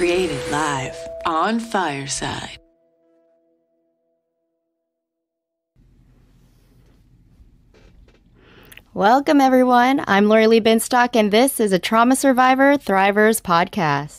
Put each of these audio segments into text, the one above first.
Created live on Fireside. Welcome, everyone. I'm Lori Lee Binstock, and this is a Trauma Survivor Thrivers podcast.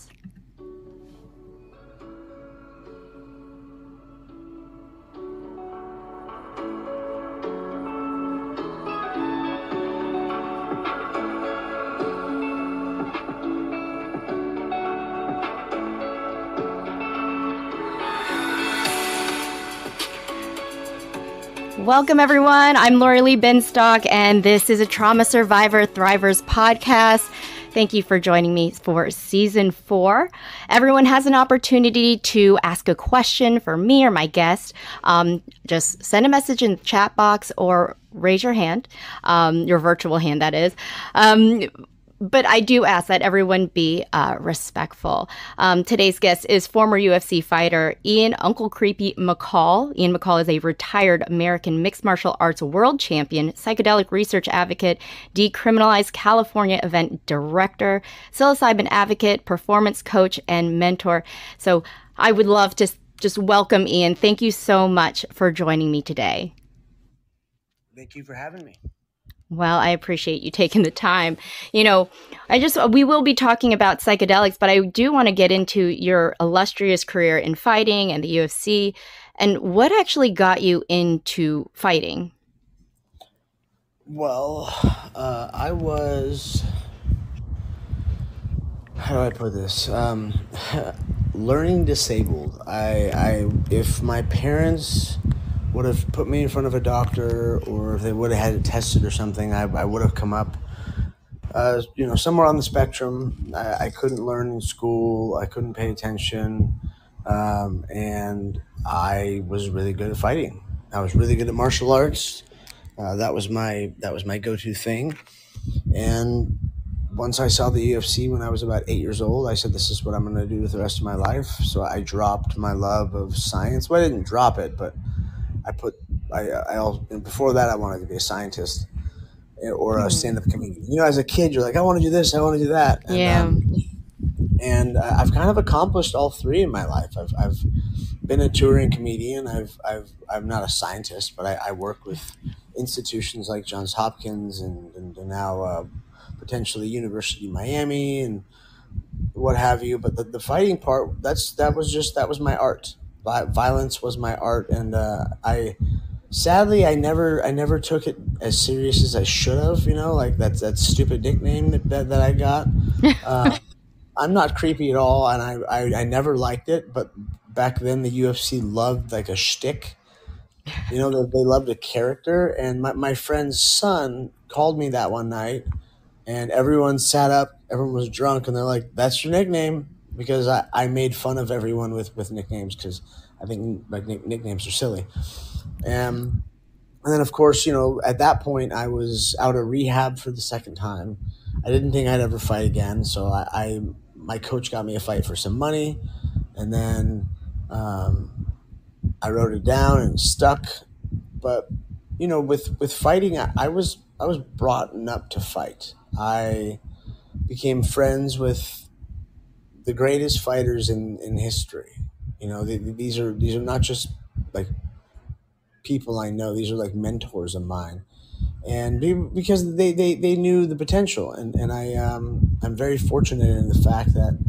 Welcome, everyone. I'm Lori Lee Binstock, and this is a Trauma Survivor Thrivers podcast. Thank you for joining me for season 4. Everyone has an opportunity to ask a question for me or my guest. Just send a message in the chat box or raise your hand, your virtual hand, that is. But I do ask that everyone be respectful. Today's guest is former UFC fighter Ian Uncle Creepy McCall. Ian McCall is a retired American mixed martial arts world champion, psychedelic research advocate, decriminalized California event director, psilocybin advocate, performance coach, and mentor. So I would love to just welcome Ian. Thank you so much for joining me today. Thank you for having me. Well, I appreciate you taking the time. You know, we will be talking about psychedelics, but I do want to get into your illustrious career in fighting and the UFC and what actually got you into fighting. Well, I was, how do I put this? Learning disabled. If my parents would have put me in front of a doctor, or if they would have had it tested or something, I would have come up, somewhere on the spectrum. I couldn't learn in school. I couldn't pay attention. And I was really good at fighting. I was really good at martial arts. That was my go-to thing. And once I saw the UFC when I was about 8 years old, I said, this is what I'm going to do with the rest of my life. So I dropped my love of science. Well, I didn't drop it, but before that, I wanted to be a scientist or a stand-up comedian. You know, as a kid, you're like, I want to do this, I want to do that. And, I've kind of accomplished all three in my life. I've been a touring comedian. I'm not a scientist, but I work with institutions like Johns Hopkins and now potentially University of Miami and what have you. But the fighting part, that was my art. Violence was my art, and sadly I never took it as serious as I should have. You know, like that stupid nickname that I got. I'm not creepy at all, and I never liked it. But back then, the UFC loved like a shtick. You know, they loved a character, and my friend's son called me that one night, and everyone sat up. Everyone was drunk, and they're like, "That's your nickname." Because I made fun of everyone with nicknames, because I think like nicknames are silly. And then, of course, you know, at that point, I was out of rehab for the second time. I didn't think I'd ever fight again, so my coach got me a fight for some money, and then I wrote it down and stuck. But you know, with fighting, I was brought up to fight. I became friends with the greatest fighters in history. You know, these are not just like people I know. These are like mentors of mine, and because they knew the potential, and I'm very fortunate in the fact that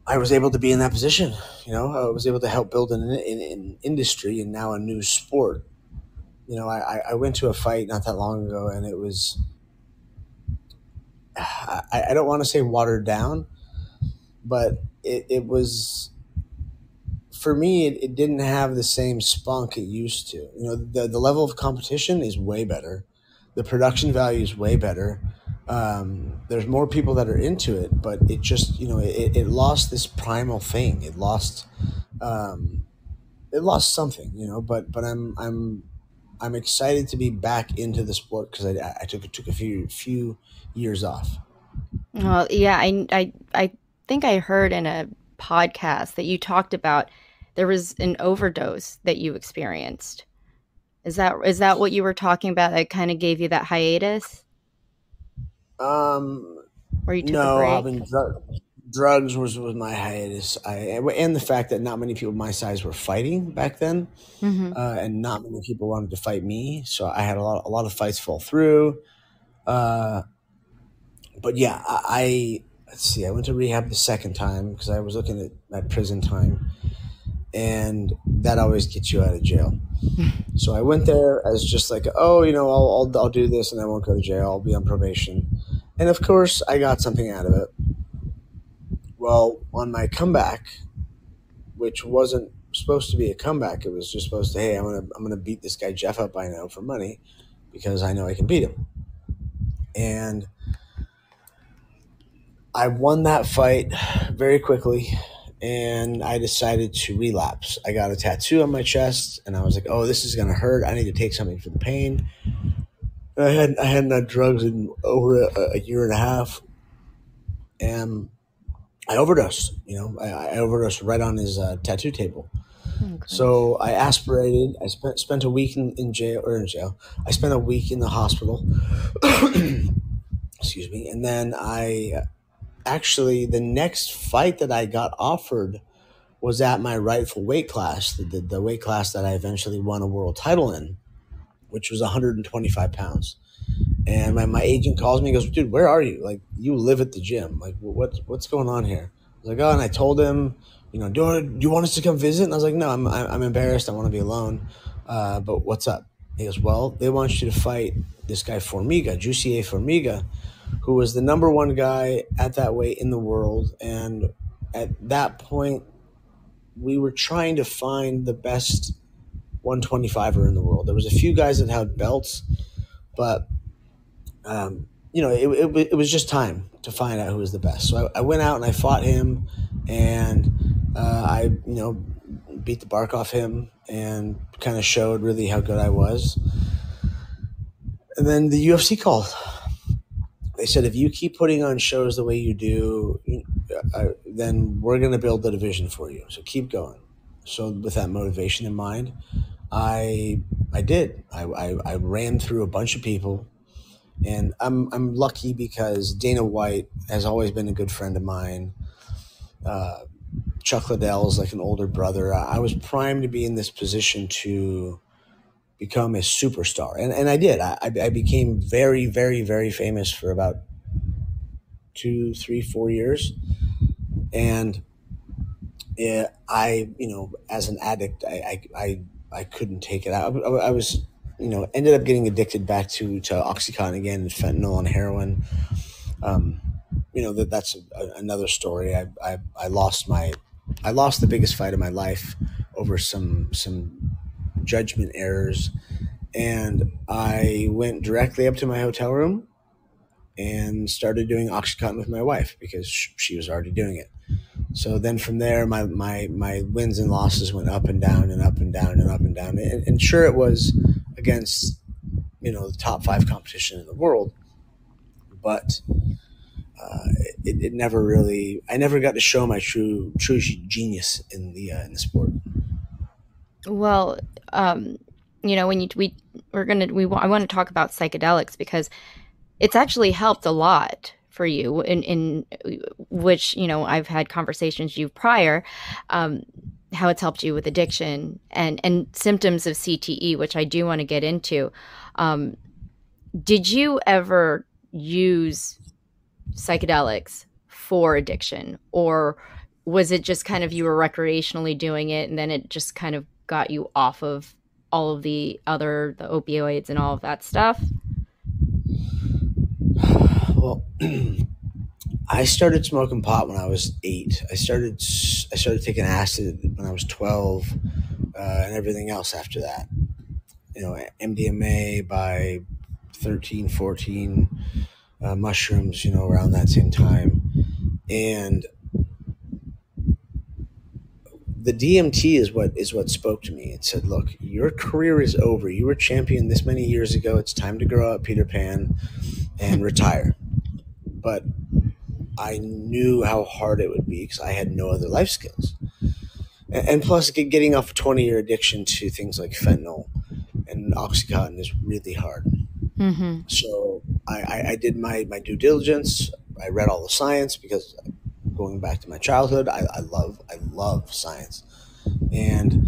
I was able to be in that position. You know, I was able to help build an industry and now a new sport. You know, I went to a fight not that long ago, and it was, I don't want to say watered down, but it was, for me, it didn't have the same spunk it used to. You know, the level of competition is way better. The production value is way better. There's more people that are into it, but it just, you know, it lost this primal thing. It lost something, you know, but I'm excited to be back into the sport, because I took a few years off. Well, yeah, I think I heard in a podcast that you talked about there was an overdose that you experienced. Is that what you were talking about that kind of gave you that hiatus? Where you took a break? I mean, drugs was my hiatus. And the fact that not many people my size were fighting back then, and not many people wanted to fight me. So I had a lot of fights fall through. But yeah, let's see. I went to rehab the second time because I was looking at prison time, and that always gets you out of jail. So I went there as just like, oh, I'll do this and I won't go to jail. I'll be on probation, and of course I got something out of it. Well, on my comeback, which wasn't supposed to be a comeback, it was just supposed to, hey, I'm gonna beat this guy Jeff up I know for money because I know I can beat him. And I won that fight very quickly, and I decided to relapse. I got a tattoo on my chest, and I was like, oh, this is gonna hurt. I need to take something for the pain. I hadn't had drugs in over a year and a half, and I overdosed. I overdosed right on his tattoo table. So I aspirated. I spent a week in jail. I spent a week in the hospital. Excuse me. And then the next fight that I got offered was at my rightful weight class, the weight class that I eventually won a world title in, which was 125 pounds. And my agent calls me and goes, dude, where are you? Like, you live at the gym. Like, what's going on here? I was like, oh, and I told him, do you want us to come visit? And I was like, no, I'm embarrassed. I want to be alone. But what's up? He goes, well, they want you to fight this guy Formiga, Jussier Formiga, who was the number one guy at that weight in the world. And at that point, we were trying to find the best 125er in the world. There was a few guys that had belts, but it was just time to find out who was the best. So I went out and I fought him, and I beat the bark off him and kind of showed really how good I was. And then the UFC called. They said, if you keep putting on shows the way you do, then we're going to build the division for you. So keep going. So with that motivation in mind, I did. I ran through a bunch of people. And I'm lucky because Dana White has always been a good friend of mine. Chuck Liddell is like an older brother. I was primed to be in this position to become a superstar. And I did. I became very, very, very famous for about 2, 3, 4 years. And as an addict, I couldn't take it out. I was ended up getting addicted back to Oxycontin again, and fentanyl and heroin. That's another story. I lost the biggest fight of my life over some judgment errors, and I went directly up to my hotel room and started doing Oxycontin with my wife because she was already doing it. So then from there, my wins and losses went up and down and up and down and up and down. And sure, it was against, the top 5 competition in the world, but it never really, I never got to show my true genius in the sport. Well, when I want to talk about psychedelics because it's actually helped a lot for you in which, I've had conversations with you prior, how it's helped you with addiction and symptoms of CTE, which I do want to get into. Did you ever use psychedelics for addiction, or was it just kind of you were recreationally doing it and then it just kind of got you off of all of the opioids and all of that stuff? Well, I started smoking pot when I was 8. I started taking acid when I was 12, and everything else after that. MDMA by 13, 14, mushrooms, around that same time. And the DMT is what spoke to me. It said, look, your career is over. You were champion this many years ago. It's time to grow up, Peter Pan, and retire. But I knew how hard it would be because I had no other life skills. And plus, getting off a 20-year addiction to things like fentanyl and Oxycontin is really hard. Mm-hmm. So I did my due diligence. I read all the science because going back to my childhood. I love science, and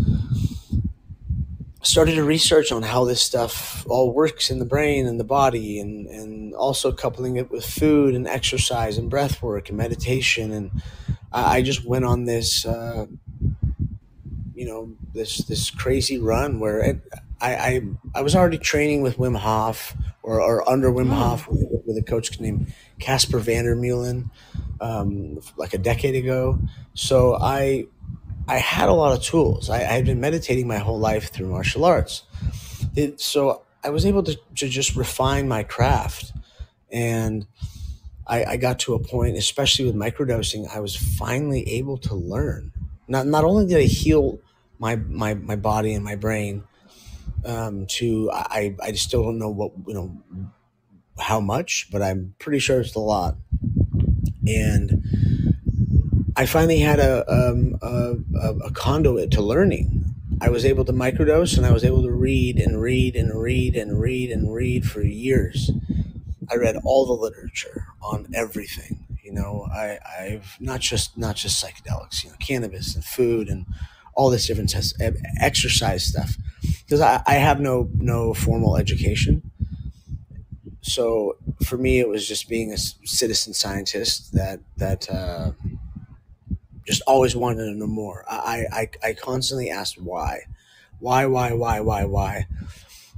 started to research on how this stuff all works in the brain and the body, and also coupling it with food and exercise and breath work and meditation. And I just went on this, this crazy run where I was already training with Wim Hof or under Wim Hof with a coach named Casper van der Meulen, like a decade ago. So I had a lot of tools. I had been meditating my whole life through martial arts. So I was able to just refine my craft. And I got to a point, especially with microdosing, I was finally able to learn. Not only did I heal my body and my brain, I still don't know how much, but I'm pretty sure it's a lot. And I finally had a conduit to learning. I was able to microdose, and I was able to read for years. I read all the literature on everything. I've not just psychedelics, cannabis and food and all this different exercise stuff, because I have no formal education. So for me, it was just being a citizen scientist that just always wanted to know more. I constantly asked why.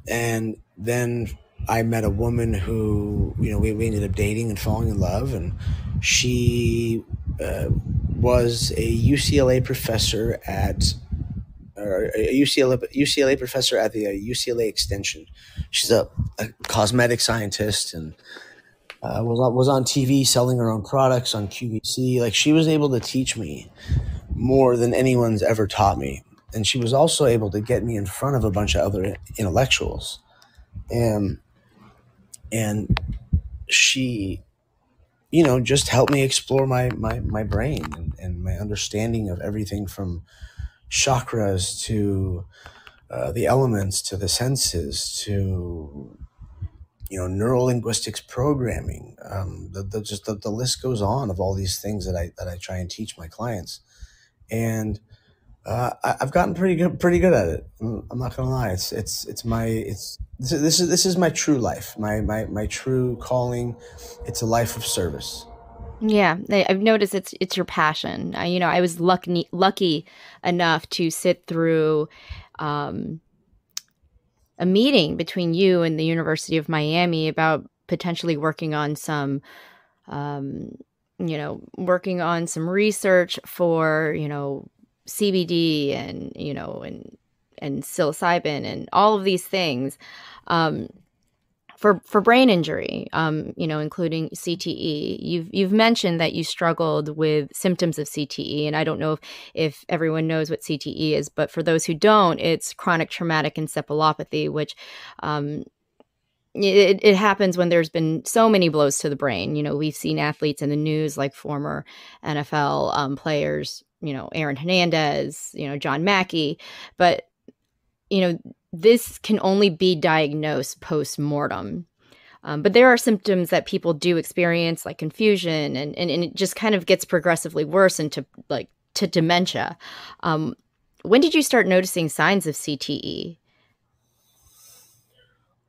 And then I met a woman who, we ended up dating and falling in love, and she was a UCLA professor at UCLA professor at the UCLA Extension. She's a cosmetic scientist, and was on TV selling her own products on QVC. Like, she was able to teach me more than anyone's ever taught me. And she was also able to get me in front of a bunch of other intellectuals. And she, just helped me explore my brain and my understanding of everything from chakras to the elements to the senses to neurolinguistics programming. The list goes on of all these things that I try and teach my clients, and I've gotten pretty good at it. I'm not gonna lie. This is my true life, my true calling. It's a life of service. Yeah, I've noticed it's your passion. I was lucky enough to sit through a meeting between you and the University of Miami about potentially working on some research for, CBD and psilocybin and all of these things for brain injury, including CTE. You've mentioned that you struggled with symptoms of CTE, and I don't know if everyone knows what CTE is, but for those who don't, it's chronic traumatic encephalopathy, which it happens when there's been so many blows to the brain. We've seen athletes in the news like former NFL players, Aaron Hernandez, John Mackey, but this can only be diagnosed post-mortem. But there are symptoms that people do experience, like confusion, and it just kind of gets progressively worse into to dementia. When did you start noticing signs of CTE?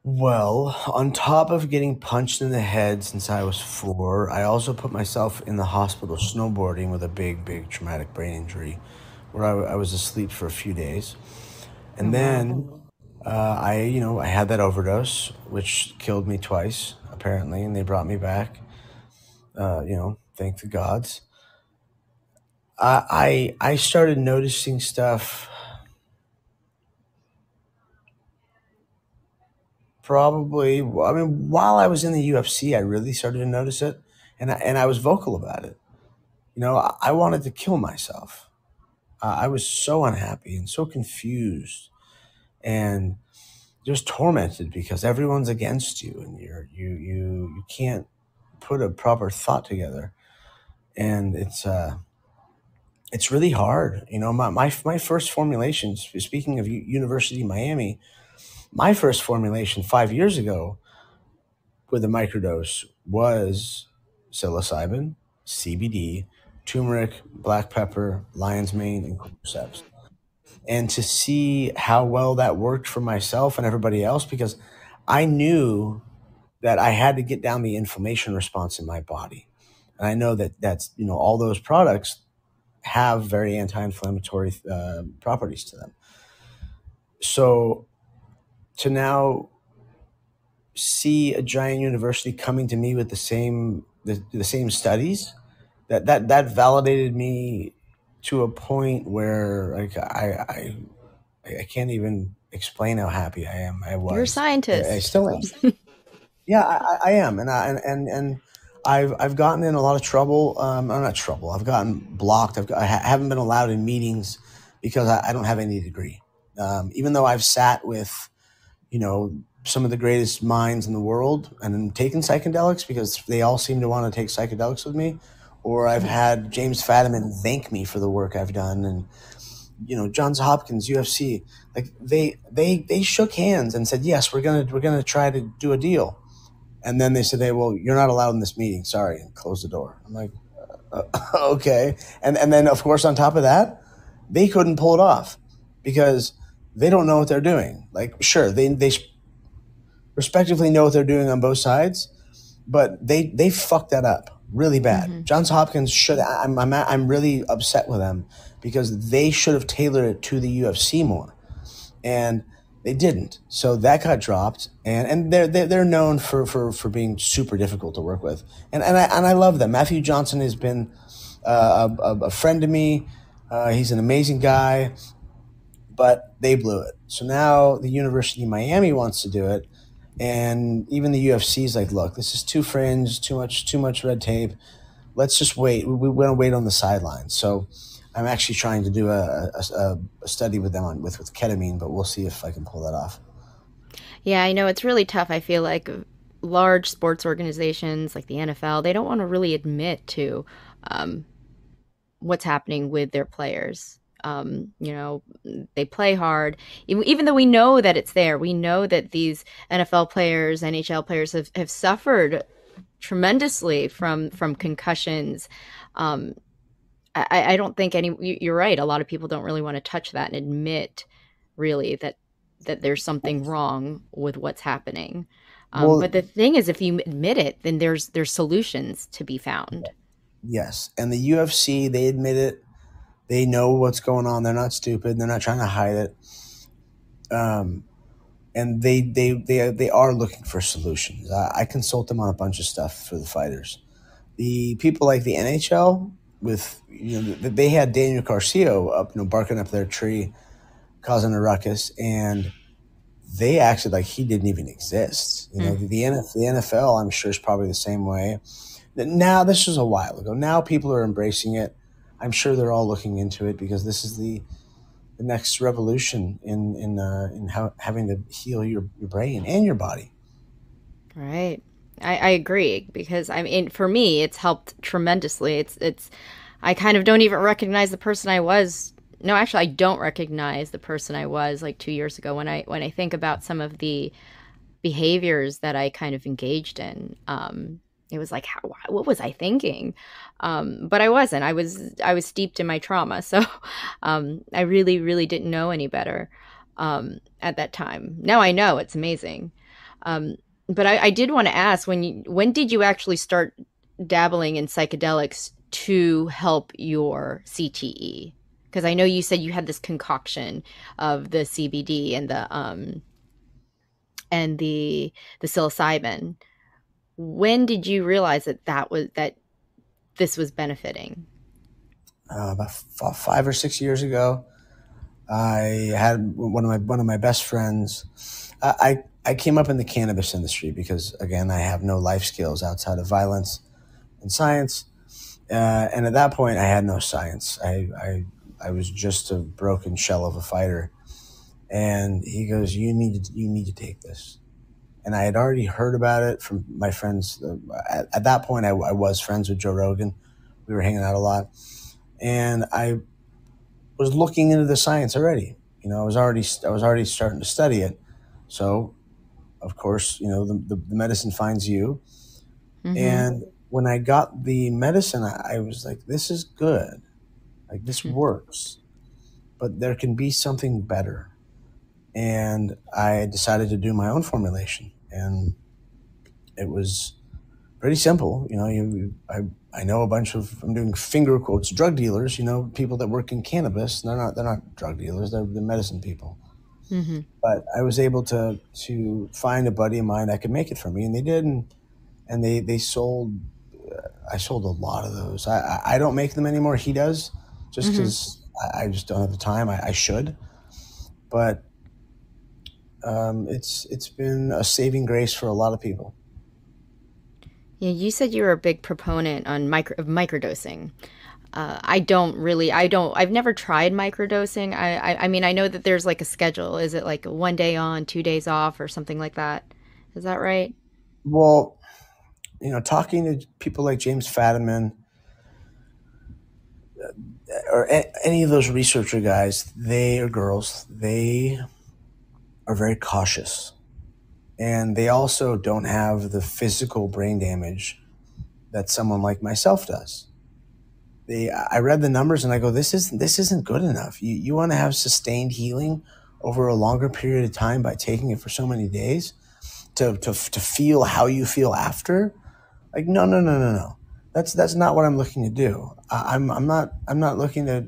Well, on top of getting punched in the head since I was 4, I also put myself in the hospital snowboarding with a big traumatic brain injury where I was asleep for a few days. And then I had that overdose, which killed me twice, apparently, and they brought me back. Thank the gods. I started noticing stuff probably, while I was in the UFC, I really started to notice it, and I was vocal about it. I wanted to kill myself. I was so unhappy and so confused and just tormented because everyone's against you, and you can't put a proper thought together, and it's really hard. My first formulation, speaking of University of Miami, my first formulation 5 years ago with a microdose was psilocybin, CBD, turmeric, black pepper, lion's mane, and cordyceps. And to see how well that worked for myself and everybody else, because I knew that I had to get down the inflammation response in my body. And I know that that's, all those products have very anti-inflammatory properties to them. So to now see a giant university coming to me with the same studies, that validated me to a point where like I can't even explain how happy I am. You're a scientist. I still am. Yeah, I am, and I've gotten in a lot of trouble. Not trouble. I've gotten blocked. I haven't been allowed in meetings because I don't have any degree. Even though I've sat with, some of the greatest minds in the world and taken psychedelics because they all seem to want to take psychedelics with me, or I've had James Fadiman thank me for the work I've done, and Johns Hopkins, UFC, like they shook hands and said, yes, we're gonna try to do a deal. And then they said, hey, well, you're not allowed in this meeting. Sorry. And close the door. I'm like, okay. And then, of course, on top of that, they couldn't pull it off because they don't know what they're doing. Like, sure, they respectively know what they're doing on both sides, but they fucked that up really bad. Mm-hmm. Johns Hopkins should. I'm really upset with them because they should have tailored it to the UFC more. And they didn't, so that got dropped, and they're known for being super difficult to work with, and I love them. Matthew Johnson has been a friend to me. He's an amazing guy, but they blew it. So now the University of Miami wants to do it, and even the UFC is like, look, this is too fringe, too much red tape. Let's just wait. We want to wait on the sidelines. So I'm actually trying to do a study with them with ketamine, but we'll see if I can pull that off. Yeah, I know it's really tough. I feel like large sports organizations like the NFL, they don't want to really admit to what's happening with their players. They play hard, even though we know that it's there. We know that these NFL players, NHL players have suffered tremendously from concussions. I don't think you're right. A lot of people don't really want to touch that and admit really that there's something wrong with what's happening. But the thing is, if you admit it, then there's solutions to be found. Yes. And the UFC, they admit it. They know what's going on. They're not stupid. They're not trying to hide it. And they are looking for solutions. I consult them on a bunch of stuff for the fighters. The people like the NHL, they had Daniel Garcia up, barking up their tree, causing a ruckus, and they acted like he didn't even exist. The NFL, I'm sure, is probably the same way. Now, this was a while ago. Now people are embracing it. I'm sure they're all looking into it because this is the next revolution in how having to heal your brain and your body. Right. I agree because for me, it's helped tremendously. I kind of don't even recognize the person I was. No, actually, I don't recognize the person I was like 2 years ago when I think about some of the behaviors that I kind of engaged in. It was like, what was I thinking? But I wasn't. I was steeped in my trauma, so I really, really didn't know any better at that time. Now I know. It's amazing. But I did want to ask, when did you actually start dabbling in psychedelics to help your CTE? Because I know you said you had this concoction of the CBD and the psilocybin. When did you realize that this was benefiting? About 5 or 6 years ago, I had one of my best friends. I came up in the cannabis industry because, again, I have no life skills outside of violence and science. And at that point, I had no science. I was just a broken shell of a fighter. And he goes, "You need to take this." And I had already heard about it from my friends. At that point, I was friends with Joe Rogan. We were hanging out a lot. And I was looking into the science already. I was already starting to study it. So, of course, the medicine finds you. Mm-hmm. And when I got the medicine, I was like, this is good. Like, this works, but there can be something better. And I decided to do my own formulation, and it was pretty simple. I know a bunch of, I'm doing finger quotes, drug dealers, people that work in cannabis. They're not drug dealers. They're the medicine people. Mm-hmm. But I was able to find a buddy of mine that could make it for me, and they did. And they sold, I sold a lot of those. I don't make them anymore. He does, just because I just don't have the time. I should, but it's been a saving grace for a lot of people. Yeah, you said you were a big proponent on microdosing. I've never tried microdosing. I mean, I know that there's like a schedule. Is it like 1 day on, 2 days off or something like that? Is that right? Well, talking to people like James Fadiman or any of those researcher guys, they are girls. They are very cautious, and they also don't have the physical brain damage that someone like myself does. I read the numbers and I go, this isn't good enough. You want to have sustained healing over a longer period of time by taking it for so many days to feel how you feel after. Like, no. That's not what I'm looking to do. I'm not looking to,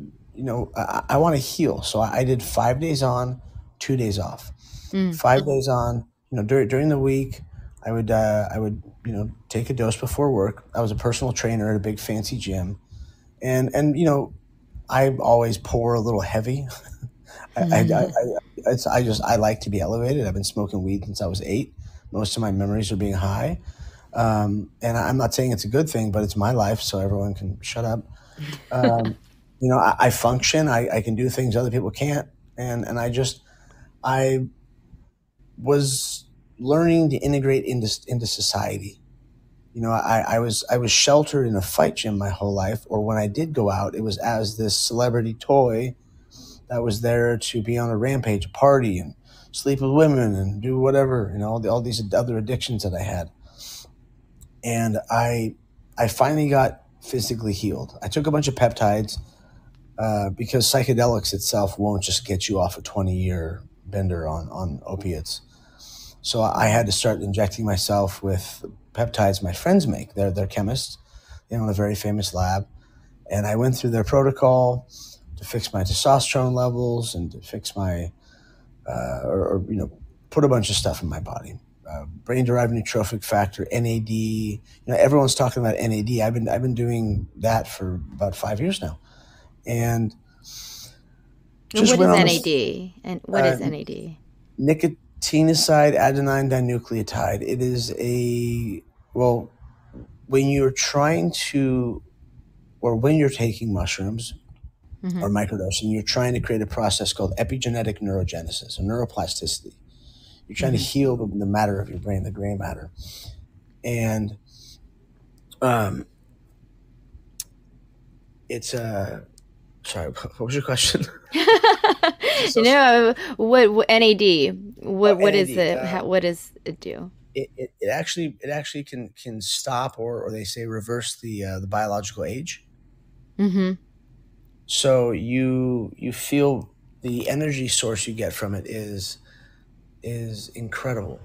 I want to heal. So I did 5 days on, 2 days off. 5 days on, during the week, I would take a dose before work. I was a personal trainer at a big fancy gym. And I always pour a little heavy. I like to be elevated. I've been smoking weed since I was 8. Most of my memories are being high. And I'm not saying it's a good thing, but it's my life, so everyone can shut up. I function. I can do things other people can't. And I was learning to integrate into society. I was sheltered in a fight gym my whole life, or when I did go out, it was as this celebrity toy that was there to be on a rampage, party and sleep with women and do whatever, all these other addictions that I had. And I finally got physically healed. I took a bunch of peptides because psychedelics itself won't just get you off a 20-year bender on opiates. So I had to start injecting myself with peptides my friends make. They're chemists. They own a very famous lab. And I went through their protocol to fix my testosterone levels and to fix my, put a bunch of stuff in my body. Brain-derived neurotrophic factor, NAD. Everyone's talking about NAD. I've been doing that for about 5 years now. And what is NAD? And what is NAD? Nicotinamide adenine dinucleotide. It is when you're trying to, or when you're taking mushrooms or microdosing, you're trying to create a process called epigenetic neurogenesis or neuroplasticity. You're trying to heal the matter of your brain, the gray matter. And it's sorry, what was your question? What NAD? What is it? What does it do? It actually can stop or they say reverse the biological age. Mm-hmm. So you feel the energy source you get from it is incredible.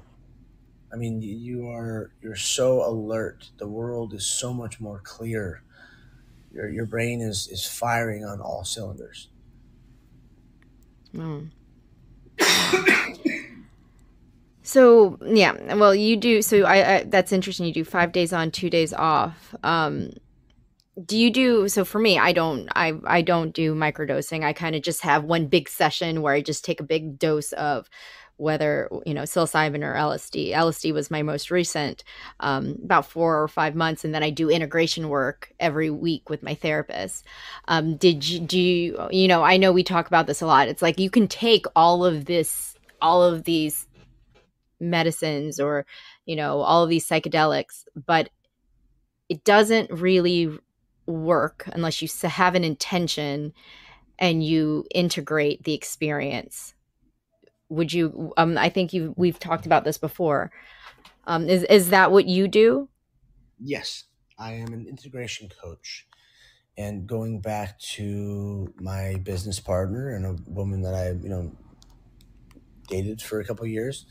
I mean, you're so alert. The world is so much more clear. Your brain is firing on all cylinders. Mm. So yeah, well, you do. So I that's interesting. You do 5 days on, 2 days off. Do you do, so for me, I don't do microdosing. I kind of just have one big session where I just take a big dose of whether, psilocybin or LSD. LSD was my most recent, about 4 or 5 months. And then I do integration work every week with my therapist. I know we talk about this a lot. It's like you can take all of these medicines or, all of these psychedelics, but it doesn't really work unless you have an intention and you integrate the experience. Would you, I think we've talked about this before. Is that what you do? Yes. I am an integration coach. And going back to my business partner and a woman that I, dated for a couple of years,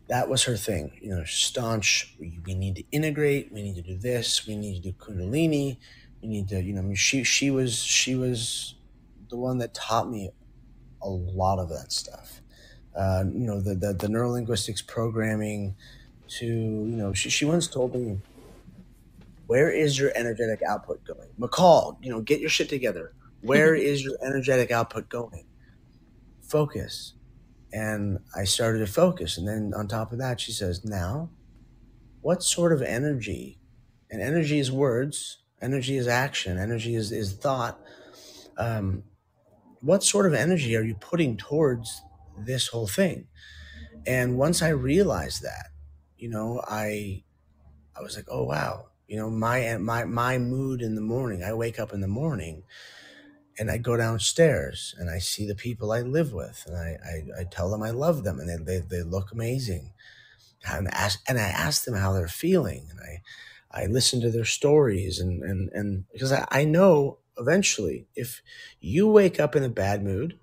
that was her thing. Staunch. We need to integrate. We need to do this. We need to do Kundalini. We need to, she was the one that taught me a lot of that stuff. The neurolinguistics programming. She once told me, where is your energetic output going? McCall, get your shit together. Where is your energetic output going? Focus. And I started to focus. And then on top of that, she says, now, what sort of energy, and energy is words, energy is action, energy is thought. What sort of energy are you putting towards this whole thing? And once I realized that, I was like, oh, wow. My mood in the morning, I wake up in the morning and I go downstairs and I see the people I live with and I tell them I love them and they look amazing. And I ask them how they're feeling and I listen to their stories and because I know eventually if you wake up in a bad mood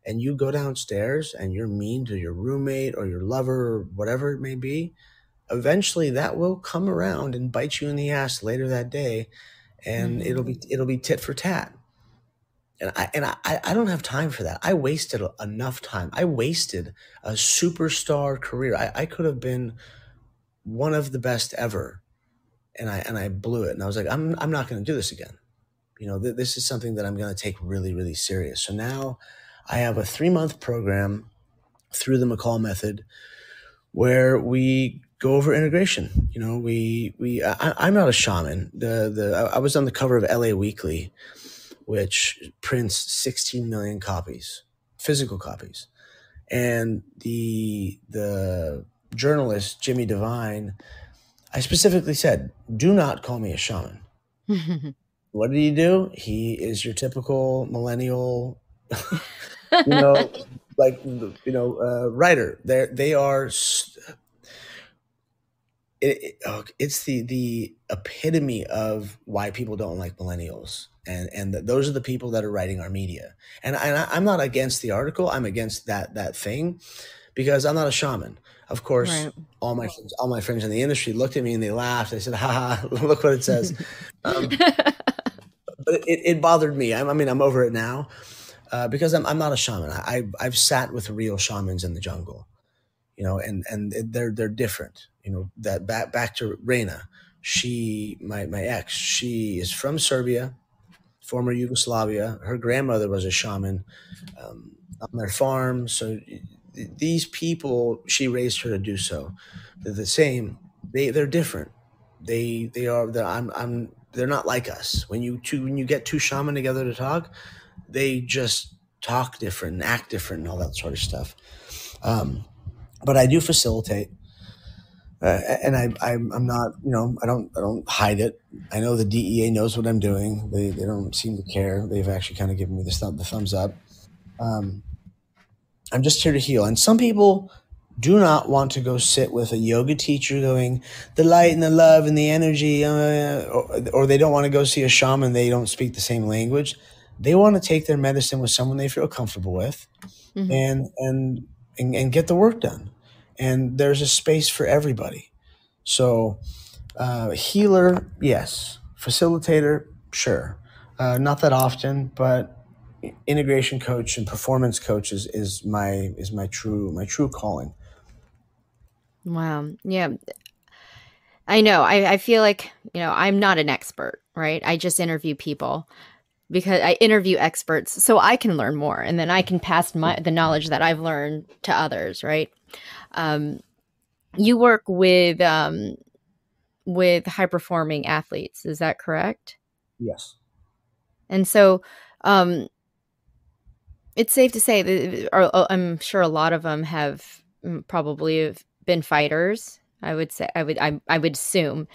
and you go downstairs and you're mean to your roommate or your lover or whatever it may be, eventually that will come around and bite you in the ass later that day, and it'll be tit for tat. And I don't have time for that. I wasted enough time. I wasted a superstar career. I could have been one of the best ever, and I blew it. And I was like, I'm not going to do this again. This is something that I'm going to take really, really serious. So now I have a 3-month program through the McCall method where we go over integration. I'm not a shaman. I was on the cover of LA Weekly, which prints 16 million copies, physical copies. And the journalist, Jimmy Devine, I specifically said, do not call me a shaman. What did he do? He is your typical millennial, writer. They are. It's the epitome of why people don't like millennials, and those are the people that are writing our media. And I'm not against the article. I'm against that thing, because I'm not a shaman. Of course, right. all my friends in the industry looked at me and they laughed. They said, "Ha ha! Look what it says." But it bothered me. I'm over it now, because I'm not a shaman. I've sat with real shamans in the jungle, and they're different. That back to Reina, my ex, she is from Serbia, former Yugoslavia. Her grandmother was a shaman on their farm. So these people, she raised her to do so. They're the same. They're different. They're not like us. When you get two shaman together to talk, they just talk different and act different and all that sort of stuff. But I do facilitate. And I'm not, I don't hide it. I know the DEA knows what I'm doing. They don't seem to care. They've actually kind of given me the thumbs up. I'm just here to heal. And some people do not want to go sit with a yoga teacher going, the light and the love and the energy, or they don't want to go see a shaman. They don't speak the same language. They want to take their medicine with someone they feel comfortable with, and get the work done. And there's a space for everybody. So healer, yes. Facilitator, sure. Not that often, but integration coach and performance coach is my true calling. Wow. Yeah. I know. I feel like, I'm not an expert, right? I just interview people because I interview experts so I can learn more, and then I can pass the knowledge that I've learned to others, right? You work with high performing athletes, is that correct? Yes. And so, it's safe to say that I'm sure a lot of them have probably been fighters. I would assume,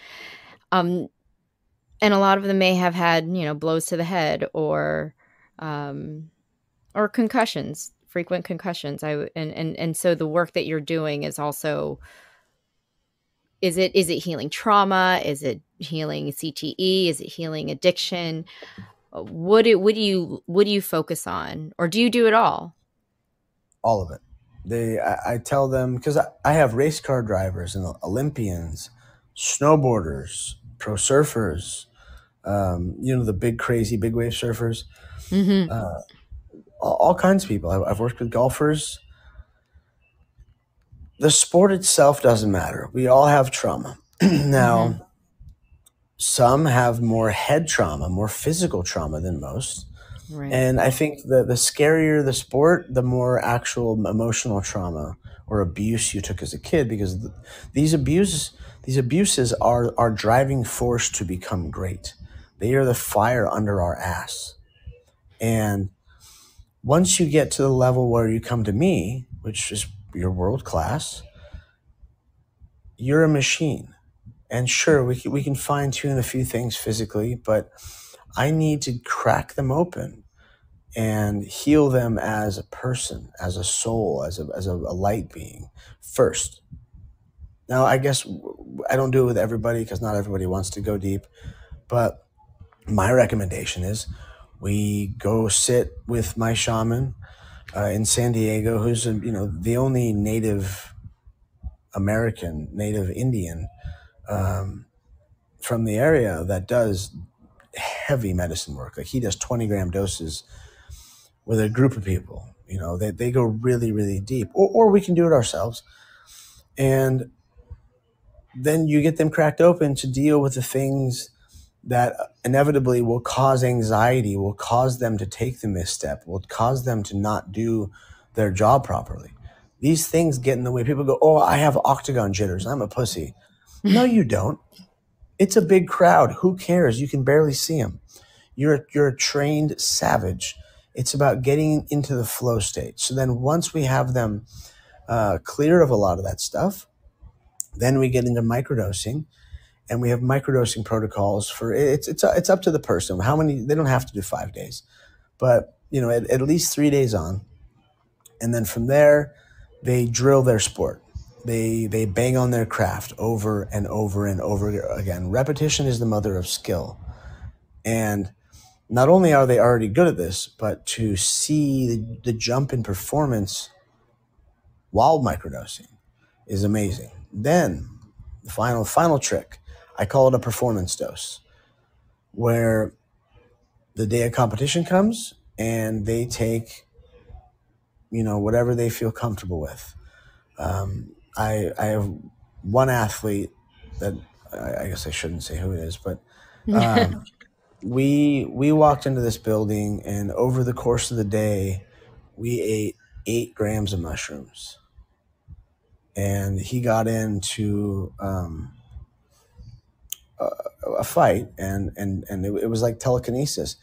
and a lot of them may have had blows to the head or concussions. Frequent concussions. And so the work that you're doing is also is it healing trauma? Is it healing CTE? Is it healing addiction? What do you focus on, or do you do it all? All of it. I tell them, because I have race car drivers and Olympians, snowboarders, pro surfers, the big crazy big wave surfers, all kinds of people. I've worked with golfers. The sport itself doesn't matter. We all have trauma. Now, some have more head trauma, more physical trauma than most. Right. And I think the scarier the sport, the more actual emotional trauma or abuse you took as a kid, because these abuses are our driving force to become great. They are the fire under our ass. And once you get to the level where you come to me, which is you're world class, you're a machine. And sure, we can fine tune a few things physically, but I need to crack them open and heal them as a person, as a soul, as a light being first. Now, I guess I don't do it with everybody because not everybody wants to go deep, but my recommendation is we go sit with my shaman in San Diego, who's the only Native American, Native Indian from the area that does heavy medicine work. Like he does 20-gram doses with a group of people. They go really, really deep, or we can do it ourselves. And then you get them cracked open to deal with the things that inevitably will cause anxiety, will cause them to take the misstep, will cause them to not do their job properly. These things get in the way. People go, oh, I have octagon jitters. I'm a pussy. No, you don't. It's a big crowd. Who cares? You can barely see them. You're a trained savage. It's about getting into the flow state. So then once we have them clear of a lot of that stuff, then we get into microdosing, and we have microdosing protocols for it's up to the person. How many? They don't have to do 5 days, but at least 3 days on. And then from there, they drill their sport. They bang on their craft over and over and over again. Repetition is the mother of skill. And not only are they already good at this, but to see the jump in performance while microdosing is amazing. Then the final trick, I call it a performance dose, where the day of competition comes and they take, whatever they feel comfortable with. I have one athlete that I guess I shouldn't say who it is, but we walked into this building, and over the course of the day, we ate 8 grams of mushrooms. And he got into a fight, and it was like telekinesis.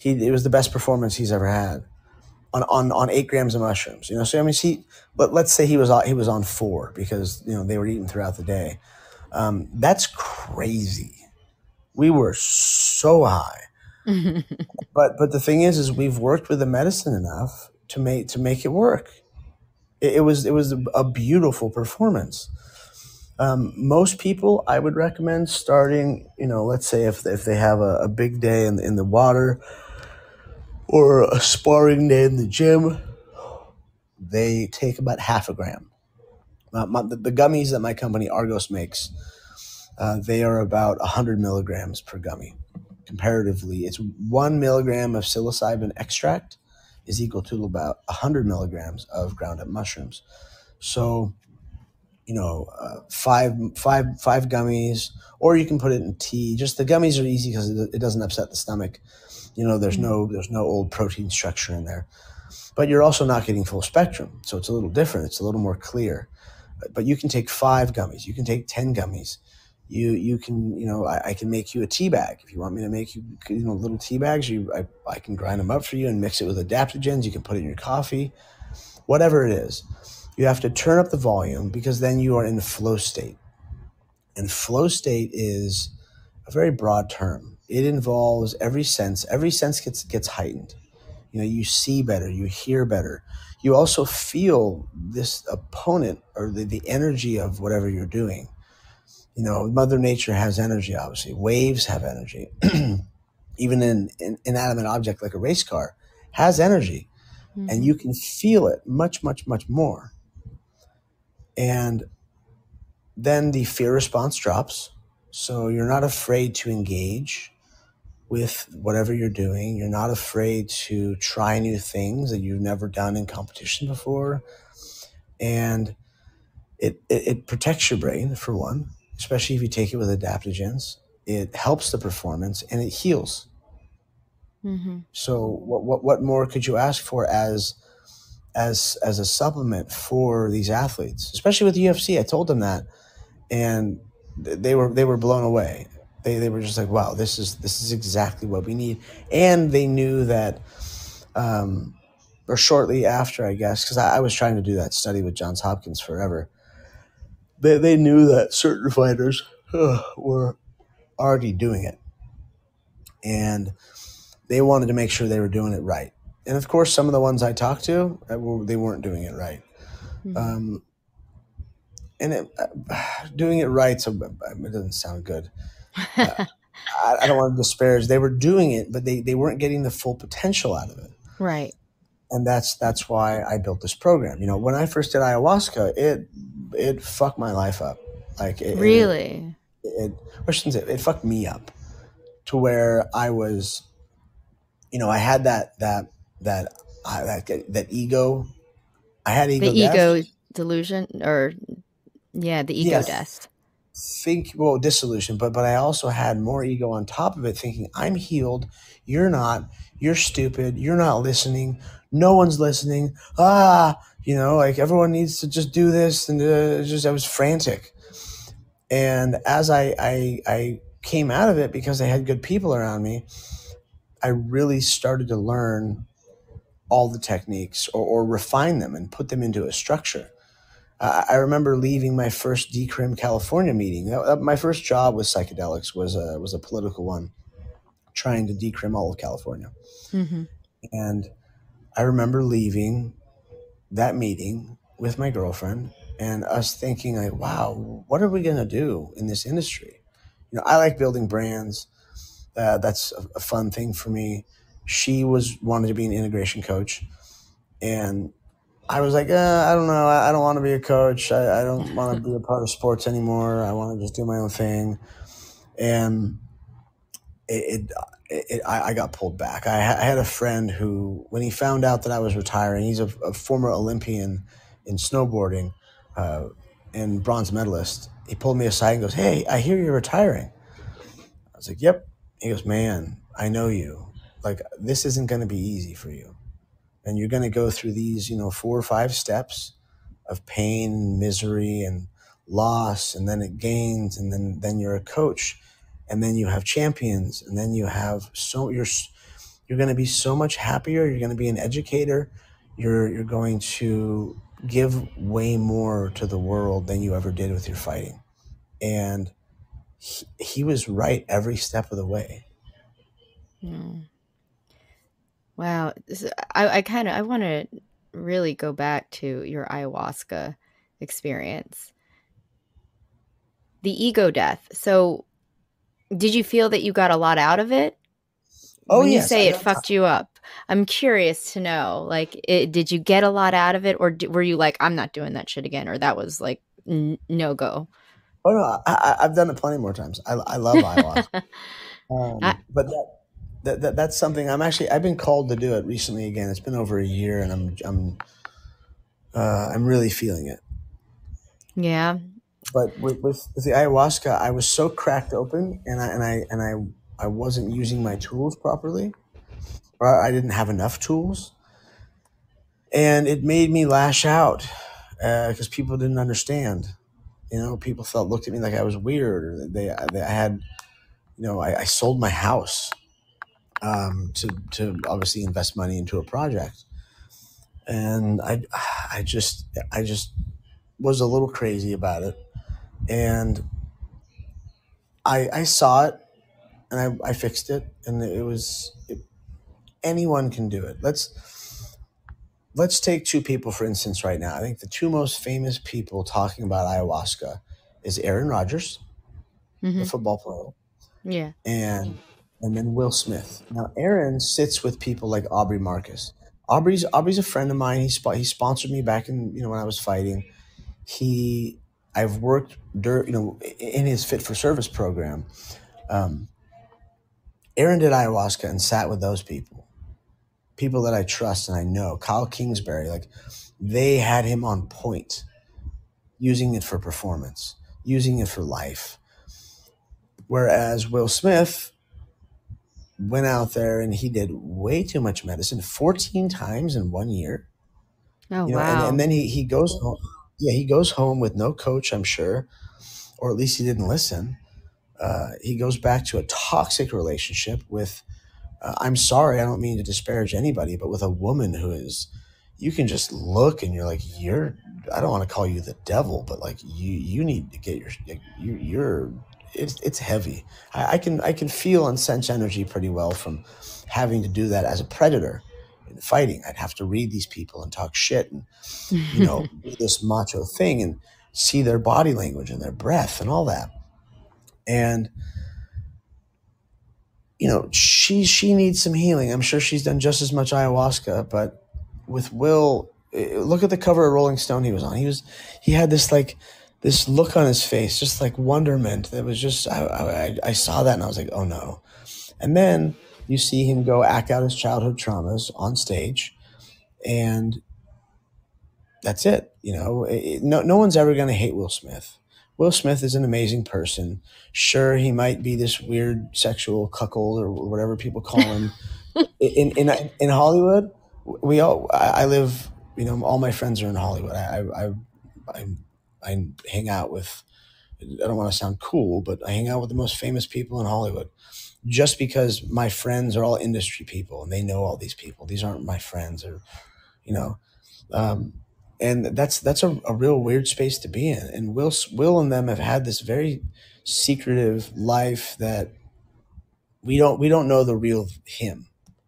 It was the best performance he's ever had on 8 grams of mushrooms. So I mean, but let's say he was on 4 because they were eating throughout the day. That's crazy. We were so high. But the thing is we've worked with the medicine enough to make it work. It was a beautiful performance. Most people, I would recommend starting, let's say if they have a big day in the water or a sparring day in the gym, they take about half a gram. The gummies that my company Argos makes, they are about 100 milligrams per gummy. Comparatively, it's 1 milligram of psilocybin extract is equal to about 100 milligrams of ground up mushrooms. So, 5 gummies, or you can put it in tea. Just the gummies are easy because it doesn't upset the stomach. There's no old protein structure in there, but you're also not getting full spectrum. So it's a little different. It's a little more clear, but you can take 5 gummies. You can take 10 gummies. You can, I can make you a tea bag. If you want me to make you, little tea bags, I can grind them up for you and mix it with adaptogens. You can put it in your coffee, whatever it is. You have to turn up the volume because then you are in flow state. And flow state is a very broad term. It involves every sense. Every sense gets heightened. You see better, you hear better. You also feel this opponent or the energy of whatever you're doing. Mother Nature has energy, obviously. Waves have energy. Even an inanimate object like a race car has energy. Mm-hmm. And you can feel it much, much, much more. And then the fear response drops. So you're not afraid to engage with whatever you're doing. You're not afraid to try new things that you've never done in competition before. And it protects your brain, for one, especially if you take it with adaptogens. It helps the performance and it heals. Mm-hmm. So what more could you ask for as a supplement for these athletes, especially with the UFC? I told them that, and they were blown away. They were just like, wow, this is exactly what we need. And they knew that, or shortly after, I guess, because I was trying to do that study with Johns Hopkins forever. They knew that certain fighters were already doing it, and they wanted to make sure they were doing it right. And of course, some of the ones I talked to, they weren't doing it right. Mm-hmm. Doing it right, so it doesn't sound good. I don't want to disparage. They were doing it, but they weren't getting the full potential out of it. Right. And that's why I built this program. When I first did ayahuasca, it fucked my life up. Like really, it fucked me up to where I was, I had that ego. I had ego. The ego delusion, or the ego death. Dissolution, but I also had more ego on top of it, thinking I'm healed, you're not, you're stupid, you're not listening, no one's listening. Like everyone needs to just do this, and I was frantic. And as I came out of it, because I had good people around me, I really started to learn all the techniques or refine them and put them into a structure. I remember leaving my first Decrim California meeting. My first job with psychedelics was a political one, trying to decrim all of California. Mm-hmm. And I remember leaving that meeting with my girlfriend and us thinking like, wow, what are we going to do in this industry? I like building brands. That's a fun thing for me. She wanted to be an integration coach, and I was like, I don't know. I don't want to be a coach. I don't want to be a part of sports anymore. I want to just do my own thing. And I got pulled back. I had a friend who, when he found out that I was retiring, he's a former Olympian in snowboarding and bronze medalist. He pulled me aside and goes, "Hey, I hear you're retiring." I was like, "Yep." He goes, "Man, I know you. Like, this isn't going to be easy for you. And you're going to go through these, 4 or 5 steps of pain, misery, and loss, and then it gains, and then you're a coach, and then you have champions, and then you have you're going to be so much happier. You're going to be an educator. You're going to give way more to the world than you ever did with your fighting." And he was right every step of the way. Hmm. Wow. I want to really go back to your ayahuasca experience. The ego death. So did you feel that you got a lot out of it? Oh, when yes. You say it fucked you up, I'm curious to know, like, did you get a lot out of it, or were you like, I'm not doing that shit again, or that was like no go? Oh, no, I've done it plenty more times. I love ayahuasca. But that's something I've been called to do it recently again. It's been over a year, and I'm really feeling it. Yeah. But with the ayahuasca, I was so cracked open, and I wasn't using my tools properly, or I didn't have enough tools, and it made me lash out because people didn't understand. People looked at me like I was weird, or I had, I sold my house to obviously invest money into a project, and I just was a little crazy about it, and I saw it, and I fixed it, and anyone can do it. Let's take 2 people, for instance, right now. I think the 2 most famous people talking about ayahuasca is Aaron Rodgers the football player, Yeah. and then Will Smith. Now Aaron sits with people like Aubrey Marcus. Aubrey's a friend of mine. He sponsored me back in when I was fighting. I've worked in his Fit for Service program. Aaron did ayahuasca and sat with those people that I trust and I know. Kyle Kingsbury, like they had him on point, using it for performance, using it for life. Whereas Will Smith went out there and he did way too much medicine, 14 times in 1 year. Oh, wow. And then he goes home. Yeah, he goes home with no coach, I'm sure, or at least he didn't listen. He goes back to a toxic relationship with, I'm sorry, I don't mean to disparage anybody, but with a woman who is, you can just look and you're like, I don't want to call you the devil, but like you need to get it's heavy. I can feel and sense energy pretty well from having to do that as a predator in fighting. I'd have to read these people and talk shit and, do this macho thing and see their body language and their breath and all that. And, she needs some healing. I'm sure she's done just as much ayahuasca, but with Will, look at the cover of Rolling Stone he was on. He had this look on his face, just like wonderment. That was just, I saw that and I was like, oh no. And then you see him go act out his childhood traumas on stage, and that's it. No one's ever going to hate Will Smith. Will Smith is an amazing person. Sure, he might be this weird sexual cuckold or whatever people call him. In Hollywood, I live. All my friends are in Hollywood. I hang out with. I don't want to sound cool, but I hang out with the most famous people in Hollywood. Just because my friends are all industry people and they know all these people. These aren't my friends, or and that's a real weird space to be in. And Will and them have had this very secretive life that we don't know the real him.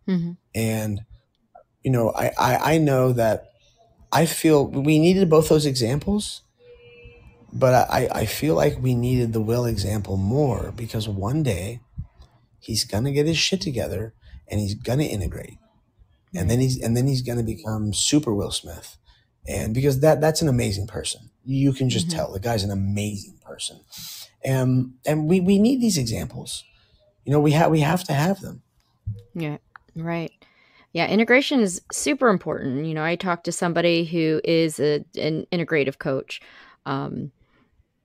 Mm-hmm. And I know that I feel we needed both those examples, but I feel like we needed the Will example more, because one day he's gonna get his shit together and he's gonna integrate, and then he's gonna become super Will Smith. And because that's an amazing person. You can just tell the guy's an amazing person. And we need these examples. We have to have them. Yeah, right. Yeah, integration is super important. I talked to somebody who is an integrative coach,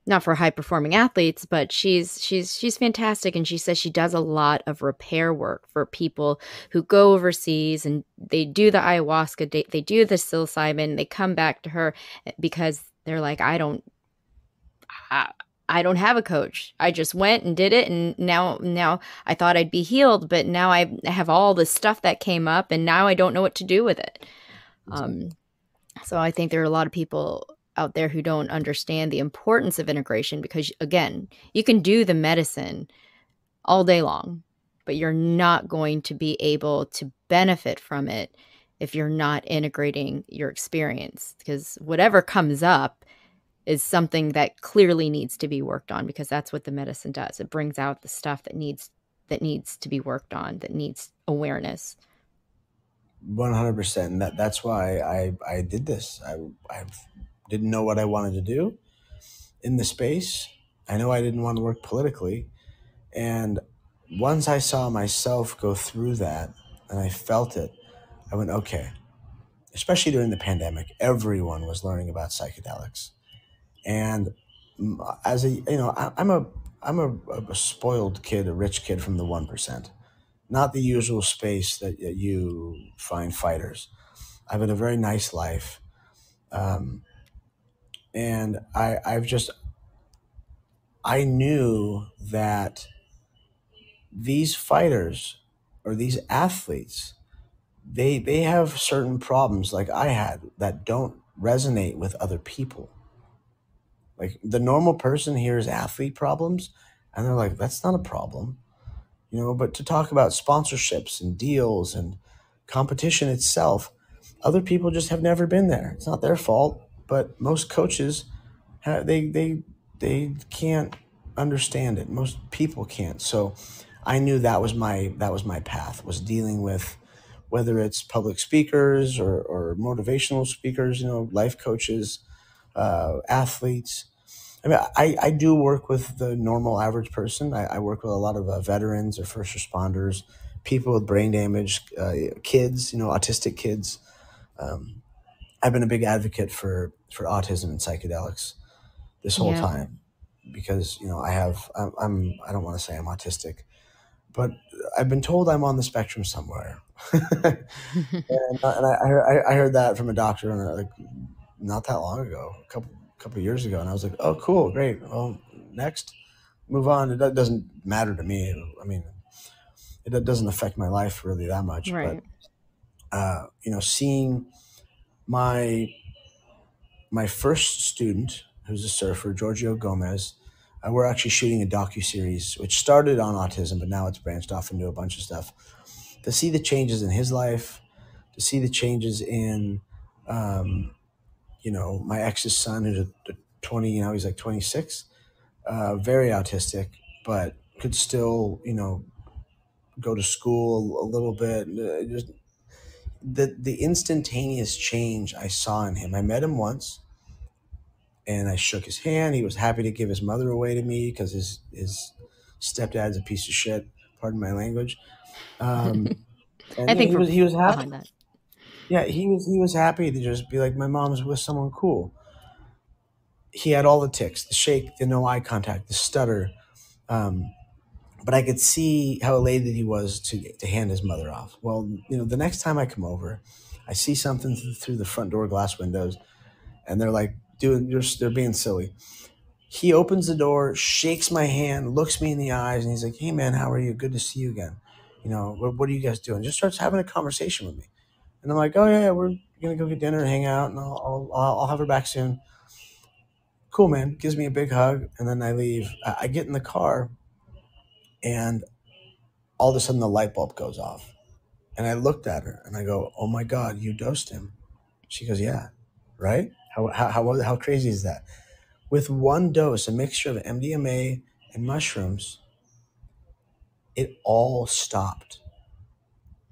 not for high performing athletes, but she's fantastic. And she says she does a lot of repair work for people who go overseas and they do the ayahuasca, they do the psilocybin, they come back to her because they're like, I don't have a coach. I just went and did it. And now I thought I'd be healed, but now I have all this stuff that came up and now I don't know what to do with it. So I think there are a lot of people out there who don't understand the importance of integration, because again, you can do the medicine all day long, but you're not going to be able to benefit from it if you're not integrating your experience, because whatever comes up is something that clearly needs to be worked on, because that's what the medicine does. It brings out the stuff that needs to be worked on, that needs awareness. 100%. And that's why I did this. I didn't know what I wanted to do in the space. I know I didn't want to work politically. And once I saw myself go through that and I felt it, I went, okay. Especially during the pandemic, everyone was learning about psychedelics. And as I'm a spoiled kid, a rich kid from the 1%, not the usual space that you find fighters. I've had a very nice life. And I knew that these fighters or these athletes, they have certain problems like I had that don't resonate with other people. Like the normal person hears athlete problems and they're like, that's not a problem, but to talk about sponsorships and deals and competition itself, other people just have never been there. It's not their fault, but most coaches, they can't understand it. Most people can't. So I knew that was my path, was dealing with whether it's public speakers or motivational speakers, life coaches, athletes. I mean, I do work with the normal average person. I work with a lot of veterans or first responders, people with brain damage, kids, autistic kids. I've been a big advocate for autism and psychedelics this whole time because I don't want to say I'm autistic, but I've been told I'm on the spectrum somewhere. and I heard that from a doctor like not that long ago, a couple years ago, and I was like, oh, cool, great. Well, next, move on. It doesn't matter to me. I mean, it doesn't affect my life really that much. Right. But seeing my first student, who's a surfer, Giorgio Gomez. We're actually shooting a docuseries, which started on autism, but now it's branched off into a bunch of stuff. To see the changes in his life, to see the changes in, my ex's son, who's a 20, he's like 26, very autistic, but could still, go to school a little bit. Just the instantaneous change I saw in him. I met him once. And I shook his hand. He was happy to give his mother away to me because his stepdad's a piece of shit. Pardon my language. And I think he was happy. behind that. Yeah, he was happy to just be like, my mom's with someone cool. He had all the tics, the shake, the no eye contact, the stutter. But I could see how elated he was to hand his mother off. Well, the next time I come over, I see something through the front door glass windows, and they're like, they're being silly. He opens the door, shakes my hand, looks me in the eyes, and he's like, hey man, how are you? Good to see you again. What are you guys doing? Just starts having a conversation with me. And I'm like, oh yeah, we're gonna go get dinner and hang out, and I'll have her back soon. Cool, man. Gives me a big hug, and then I leave. I get in the car, and all of a sudden the light bulb goes off. And I looked at her and I go, oh my God, you dosed him. She goes, yeah, right? How crazy is that? With one dose, a mixture of MDMA and mushrooms, it all stopped.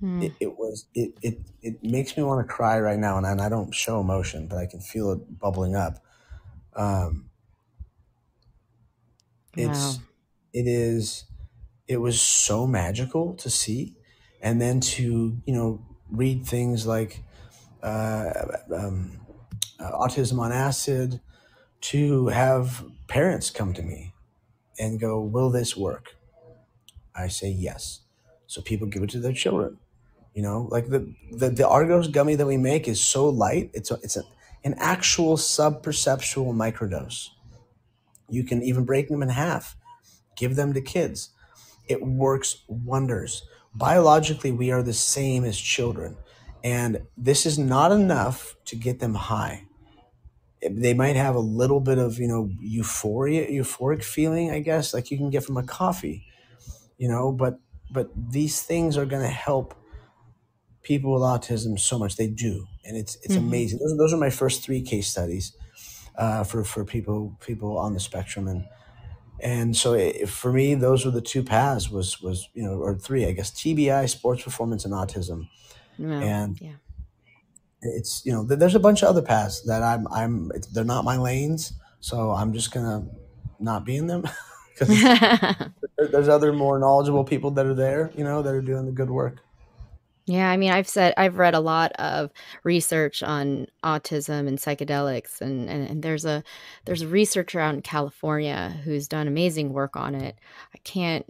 It makes me want to cry right now, and I don't show emotion, but I can feel it bubbling up. It was so magical to see, and then to read things like Autism on Acid, to have parents come to me and go, will this work? I say yes. So people give it to their children. Like the Argos gummy that we make is so light. It's an actual sub-perceptual microdose. You can even break them in half, give them to kids. It works wonders. Biologically, we are the same as children. And this is not enough to get them high. They might have a little bit of, euphoric feeling, I guess, like you can get from a coffee, but these things are going to help people with autism so much. They do. And it's amazing. Those are my first 3 case studies for people on the spectrum. And so for me, those were the 2 paths was, or 3, I guess, TBI, sports performance, and autism. And it's, there's a bunch of other paths that they're not my lanes. So I'm just going to not be in them because there's other more knowledgeable people that are there, that are doing the good work. Yeah, I mean, I've read a lot of research on autism and psychedelics, and there's a researcher out in California who's done amazing work on it. I can't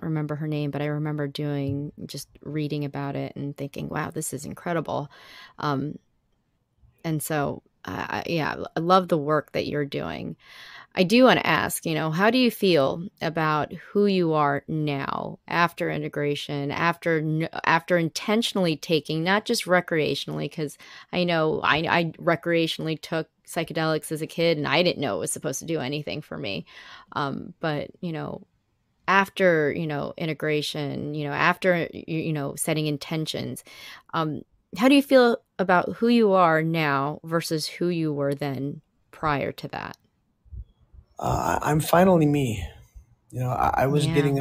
remember her name, but I remember just reading about it and thinking, wow, this is incredible. And so, I love the work that you're doing. I do want to ask, how do you feel about who you are now after integration, after intentionally taking, not just recreationally, because I know I recreationally took psychedelics as a kid and I didn't know it was supposed to do anything for me. But, after, integration, after, setting intentions, how do you feel about who you are now versus who you were then prior to that? I'm finally me. I was Yeah. getting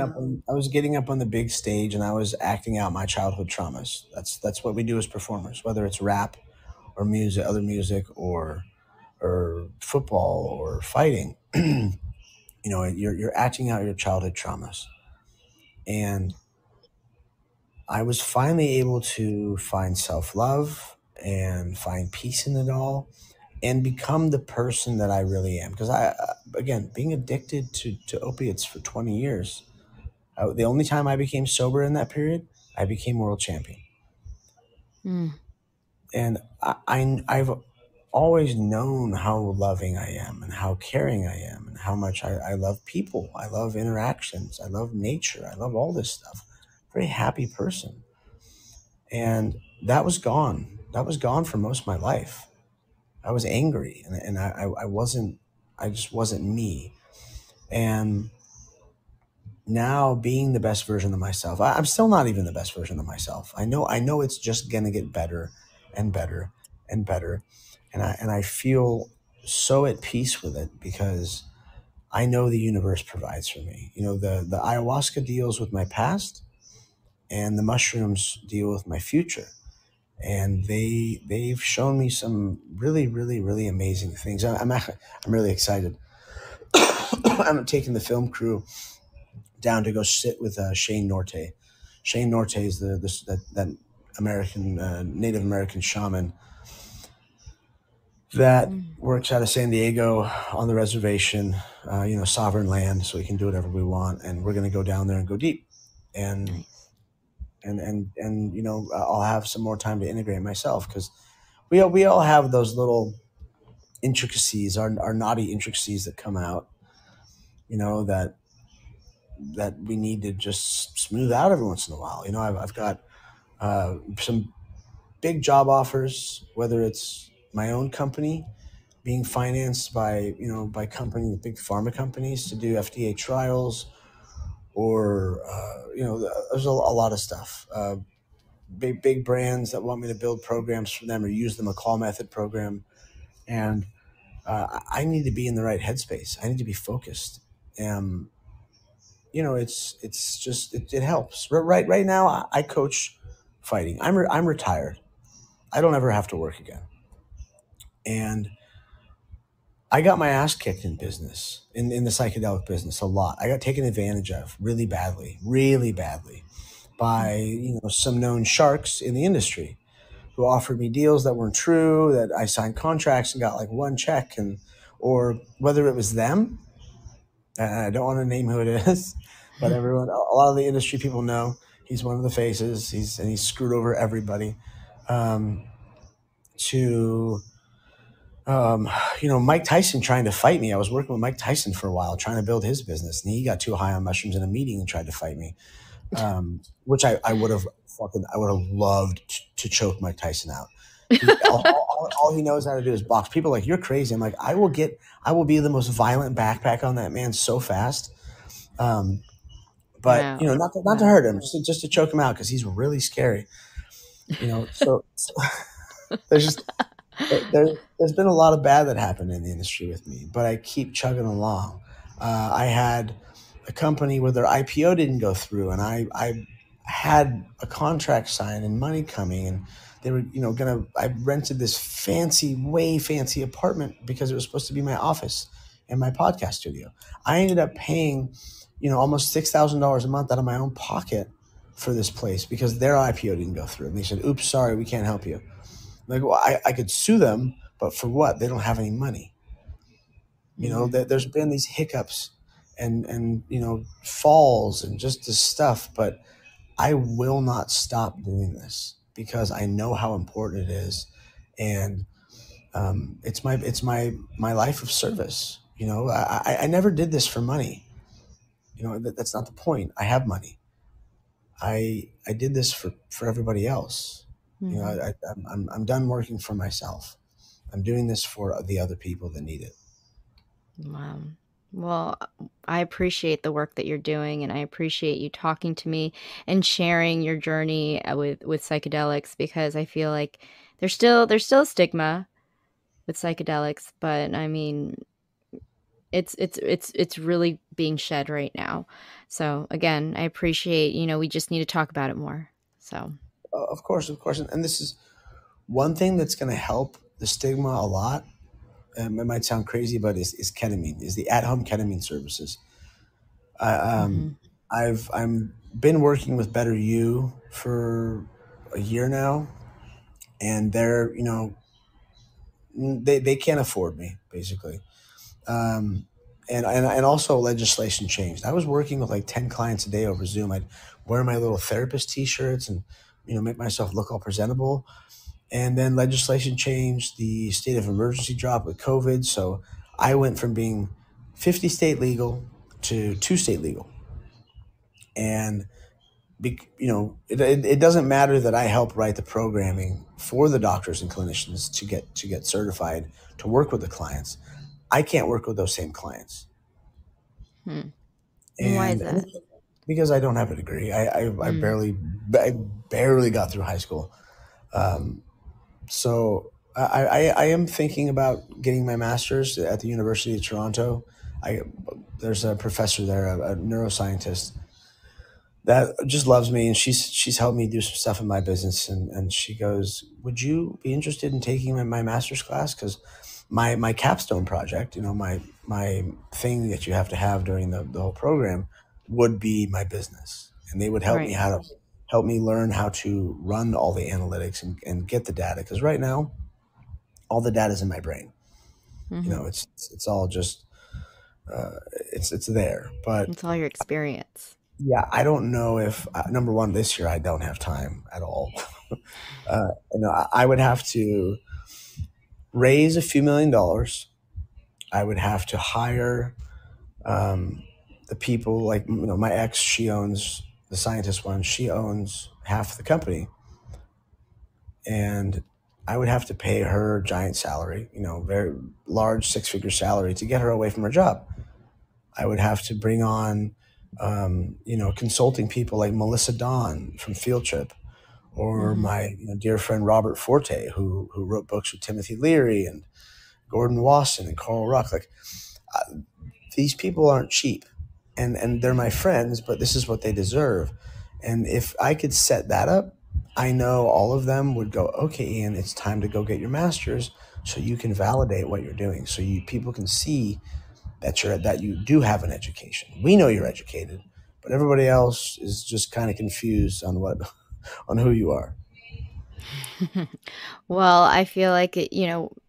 up on the big stage and I was acting out my childhood traumas. That's what we do as performers, whether it's rap or music, other music, or football or fighting. You're acting out your childhood traumas. And I was finally able to find self-love and find peace in it all and become the person that I really am. Because again, being addicted to opiates for 20 years, the only time I became sober in that period, I became world champion. And I've always known how loving I am and how caring I am and how much I love people. I love interactions. I love nature. I love all this stuff. Very happy person. And that was gone. That was gone for most of my life. I was angry and I just wasn't me. And now being the best version of myself, I'm still not even the best version of myself. I know it's just going to get better and better and better. And I feel so at peace with it because I know the universe provides for me. The ayahuasca deals with my past and the mushrooms deal with my future. And they've shown me some really, really, really amazing things. I'm really excited. I'm taking the film crew down to go sit with Shane Norte. Shane Norte is that American Native American shaman that works out of San Diego on the reservation, sovereign land, so we can do whatever we want. And we're going to go down there and go deep. And I'll have some more time to integrate myself because we all have those little intricacies, our naughty intricacies that come out, that we need to just smooth out every once in a while. I've got some big job offers, whether it's my own company being financed by companies, big pharma companies to do FDA trials, or there's a lot of stuff. Big brands that want me to build programs for them or use the McCall Method program, and I need to be in the right headspace. I need to be focused. It's just it helps. Right now, I coach fighting. I'm retired. I don't ever have to work again, and I got my ass kicked in business, in the psychedelic business a lot. I got taken advantage of really badly by some known sharks in the industry who offered me deals that weren't true, that I signed contracts and got like one check, or whether it was them. And I don't want to name who it is, but a lot of the industry people know he's one of the faces. He's screwed over everybody. Mike Tyson trying to fight me. I was working with Mike Tyson for a while, trying to build his business, and he got too high on mushrooms in a meeting and tried to fight me, which I would have loved to choke Mike Tyson out. All he knows how to do is box. People are like, you're crazy. I'm like, I will be the most violent backpack on that man so fast. But not to hurt him, just to choke him out because he's really scary. So there's been a lot of bad that happened in the industry with me, but I keep chugging along. I had a company where their IPO didn't go through, and I had a contract signed and money coming, and they were I rented this way fancy apartment because it was supposed to be my office and my podcast studio. I ended up paying almost $6,000 a month out of my own pocket for this place because their IPO didn't go through, and they said, oops, sorry, we can't help you. I'm like, well, I could sue them, but for what? They don't have any money. There's been these hiccups and falls and just this stuff, but I will not stop doing this because I know how important it is, and it's my life of service. I never did this for money. That's not the point. I have money. I did this for everybody else. I'm done working for myself. I'm doing this for the other people that need it. Wow. Well, I appreciate the work that you're doing, and I appreciate you talking to me and sharing your journey with psychedelics, because I feel like there's still a stigma with psychedelics, but I mean, it's really being shed right now. So again, I appreciate, we just need to talk about it more. So Of course, and this is one thing that's going to help the stigma a lot. It might sound crazy, but is ketamine, is the at-home ketamine services. I'm been working with Better You for a year now, and they're they can't afford me basically. And also legislation changed. I was working with like 10 clients a day over Zoom. I'd wear my little therapist t-shirts and make myself look all presentable. And then legislation changed. The state of emergency dropped with COVID. So I went from being 50 state legal to 2 state legal. And it doesn't matter that I help write the programming for the doctors and clinicians to get certified to work with the clients. I can't work with those same clients. And why is that? Because I don't have a degree. I barely got through high school. So I am thinking about getting my master's at the University of Toronto. There's a professor there, a neuroscientist, that just loves me, and she's helped me do some stuff in my business, and she goes, would you be interested in taking my master's class? Because my capstone project, my thing that you have to have during the whole program would be my business, and they would help me help me learn how to run all the analytics and get the data, because right now all the data is in my brain. It's all just it's there, but it's all your experience. Yeah, I don't know if number one, this year I don't have time at all. I would have to raise a few $1 million. I would have to hire the people, like my ex. She owns the scientist one. She owns half the company, and I would have to pay her giant salary, very large 6-figure salary to get her away from her job. I would have to bring on consulting people like Melissa Dawn from Field Trip, or my dear friend Robert Forte, who wrote books with Timothy Leary and Gordon Wasson and Carl Ruck. Like these people aren't cheap, and they're my friends, but this is what they deserve. And if I could set that up, I know all of them would go, okay, Ian, it's time to go get your master's, so you can validate what you're doing, so people can see that you do have an education. We know you're educated, but everybody else is just kind of confused on who you are. Well, I feel like it,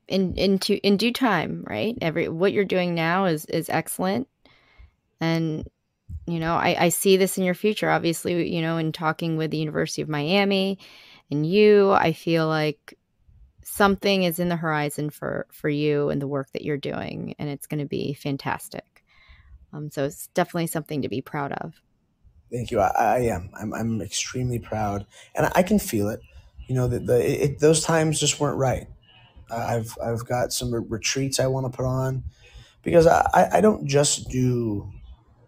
in due time, right? What you're doing now is excellent, and I see this in your future. Obviously, in talking with the University of Miami, and I feel like something is in the horizon for you and the work that you're doing, and it's going to be fantastic. So it's definitely something to be proud of. Thank you. I am. I'm extremely proud, and I can feel it. Those times just weren't right. I've got some retreats I want to put on, because I don't just do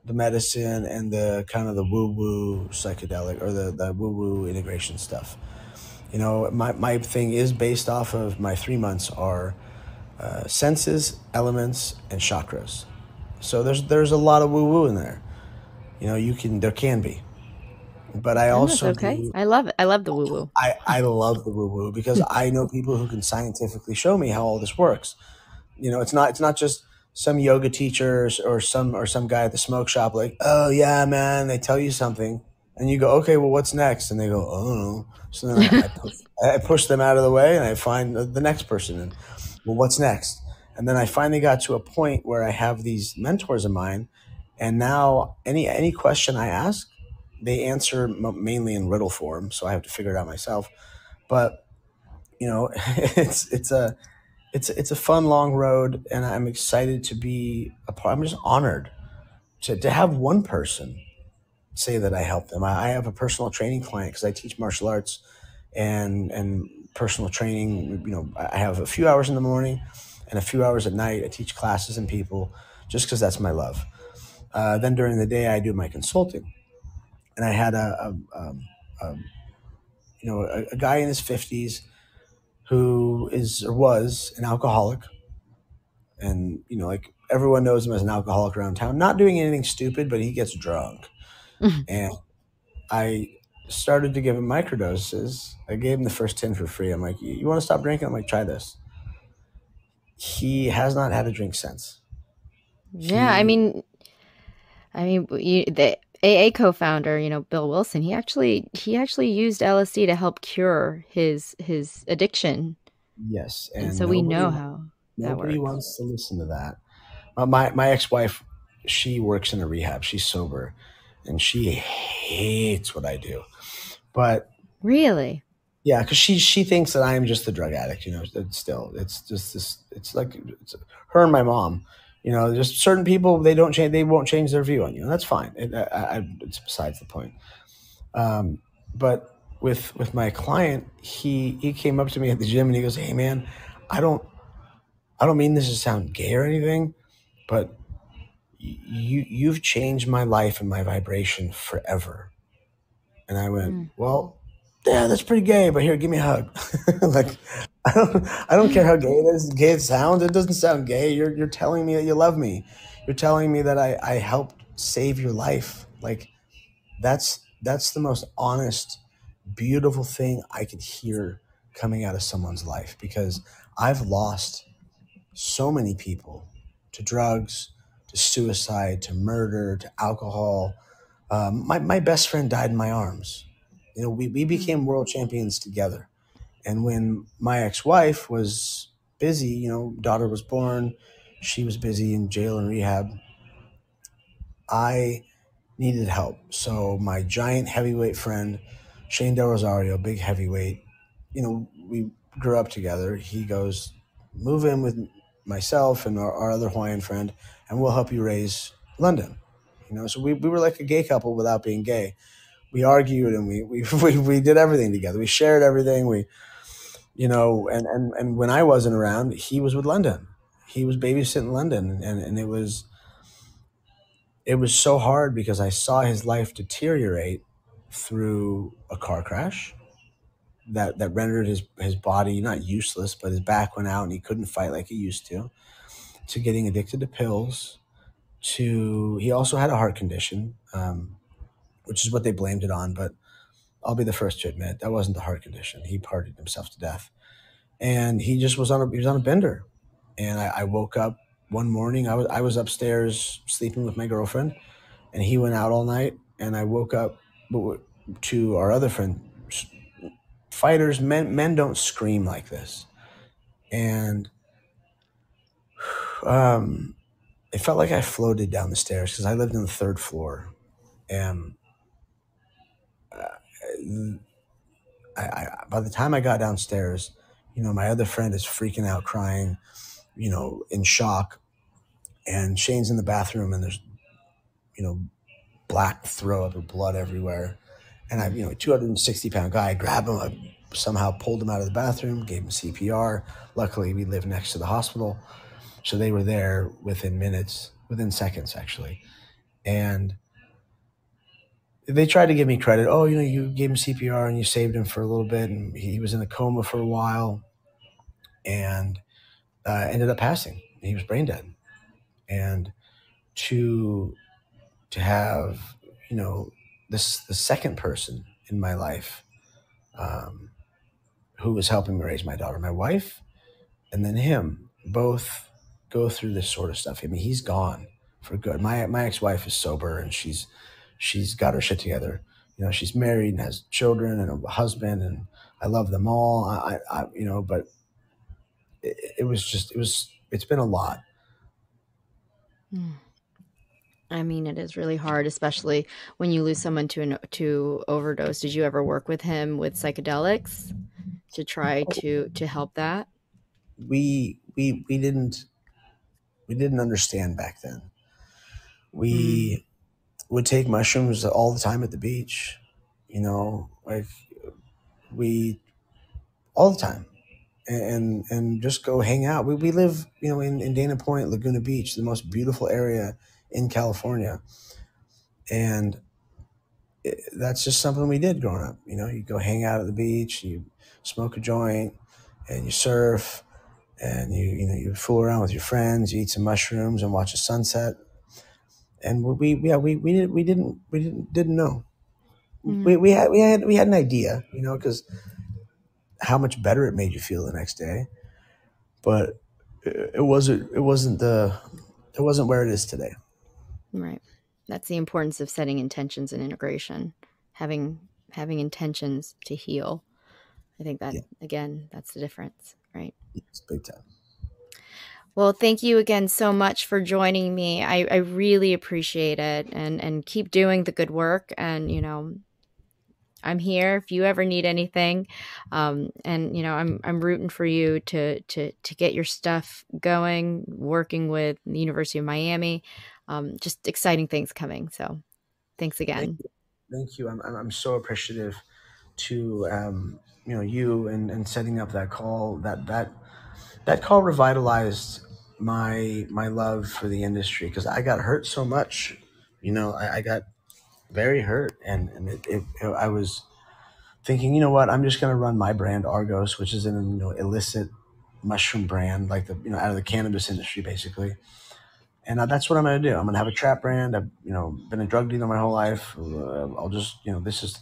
the medicine and the kind of the woo-woo psychedelic or the woo-woo integration stuff. My thing is based off of my 3 months are senses, elements, and chakras. So there's a lot of woo-woo in there. There can be, but I also okay. I love it. I love the woo-woo. I love the woo-woo because I know people who can scientifically show me how all this works. It's not just some yoga teachers or some guy at the smoke shop like, oh yeah, man, they tell you something and you go, okay, well, what's next? And they go, oh no. So then I push them out of the way and I find the next person and, well, what's next? And then I finally got to a point where I have these mentors of mine, and now any question I ask, they answer mainly in riddle form, so I have to figure it out myself. But it's a fun long road, and I'm excited to be a part. I'm just honored to have one person say that I helped them. I have a personal training client because I teach martial arts and personal training. I have a few hours in the morning and a few hours at night. I teach classes and people just because that's my love. Then during the day, I do my consulting. And I had a guy in his 50s who was an alcoholic, and everyone knows him as an alcoholic around town, not doing anything stupid, but he gets drunk. And I started to give him microdoses. I gave him the first 10 for free. I'm like, you want to stop drinking? I'm like, try this. He has not had a drink since. Yeah, the AA co-founder, Bill Wilson, he actually used LSD to help cure his addiction. Yes, and so we know how that works. Nobody wants to listen to that. My ex-wife, she works in a rehab. She's sober, and she hates what I do. But really, yeah, because she thinks that I am just the drug addict. Still, it's just this. It's like her and my mom. Just certain people, they don't change. They won't change their view on you, and that's fine. It's besides the point. But with my client, he came up to me at the gym and he goes, "Hey man, I don't mean this to sound gay or anything, but you've changed my life and my vibration forever." And I went, "Well, yeah, that's pretty gay, but here, give me a hug." Like, I don't care how gay it is, gay it sounds. It doesn't sound gay. You're telling me that you love me. You're telling me that I helped save your life. Like, that's the most honest, beautiful thing I could hear coming out of someone's life, because I've lost so many people to drugs, to suicide, to murder, to alcohol. My best friend died in my arms. We became world champions together. And when my ex-wife was busy, daughter was born, she was busy in jail and rehab, I needed help. So my giant heavyweight friend, Shane Del Rosario, big heavyweight, we grew up together. He goes, move in with myself and our other Hawaiian friend, and we'll help you raise London. So we were like a gay couple without being gay. We argued and we did everything together. We shared everything. And when I wasn't around, he was with London. He was babysitting London, and it was so hard because I saw his life deteriorate through a car crash that rendered his body not useless, but his back went out and he couldn't fight like he used to getting addicted to pills, to he also had a heart condition, which is what they blamed it on. But I'll be the first to admit that wasn't the heart condition. He partied himself to death, and he just was on a bender. And I woke up one morning. I was upstairs sleeping with my girlfriend, and he went out all night. And I woke up to our other friend. Fighters, men don't scream like this, and it felt like I floated down the stairs because I lived on the third floor, and by the time I got downstairs, my other friend is freaking out, crying, in shock, and Shane's in the bathroom, and there's, black throw up or blood everywhere, and I, a 260-pound guy, I grabbed him, I somehow pulled him out of the bathroom, gave him CPR. Luckily, we lived next to the hospital, so they were there within seconds, actually, and they tried to give me credit. Oh, you gave him CPR and you saved him for a little bit, and he was in a coma for a while, and ended up passing. He was brain dead. And to have the second person in my life who was helping me raise my daughter, my wife, and then him, both go through this sort of stuff. I mean, he's gone for good. My ex-wife is sober, and she's got her shit together. She's married and has children and a husband, and I love them all. But it's been a lot. I mean, it is really hard, especially when you lose someone to overdose. Did you ever work with him with psychedelics to try to help that? We didn't understand back then. We would take mushrooms all the time at the beach, all the time, and just go hang out. We live, in Dana Point, Laguna Beach, the most beautiful area in California. And that's just something we did growing up. You go hang out at the beach, you smoke a joint, and you surf. and you fool around with your friends, you eat some mushrooms and watch a sunset. And we didn't know. We had an idea, because how much better it made you feel the next day, but it wasn't where it is today. Right. That's the importance of setting intentions and integration, having intentions to heal. I think that, again, that's the difference, right? It's big time. Well, thank you again so much for joining me. I really appreciate it, and keep doing the good work. And, I'm here if you ever need anything. And, I'm rooting for you to get your stuff going, working with the University of Miami. Just exciting things coming. So thanks again. Thank you. I'm so appreciative to, you and setting up that call. That call revitalized my love for the industry, because I got hurt so much. I got very hurt, and I was thinking, you know what, I'm just going to run my brand, Argos, which is an illicit mushroom brand, like out of the cannabis industry, basically. And that's what I'm going to do. I'm going to have a trap brand. I've been a drug dealer my whole life. I'll just this is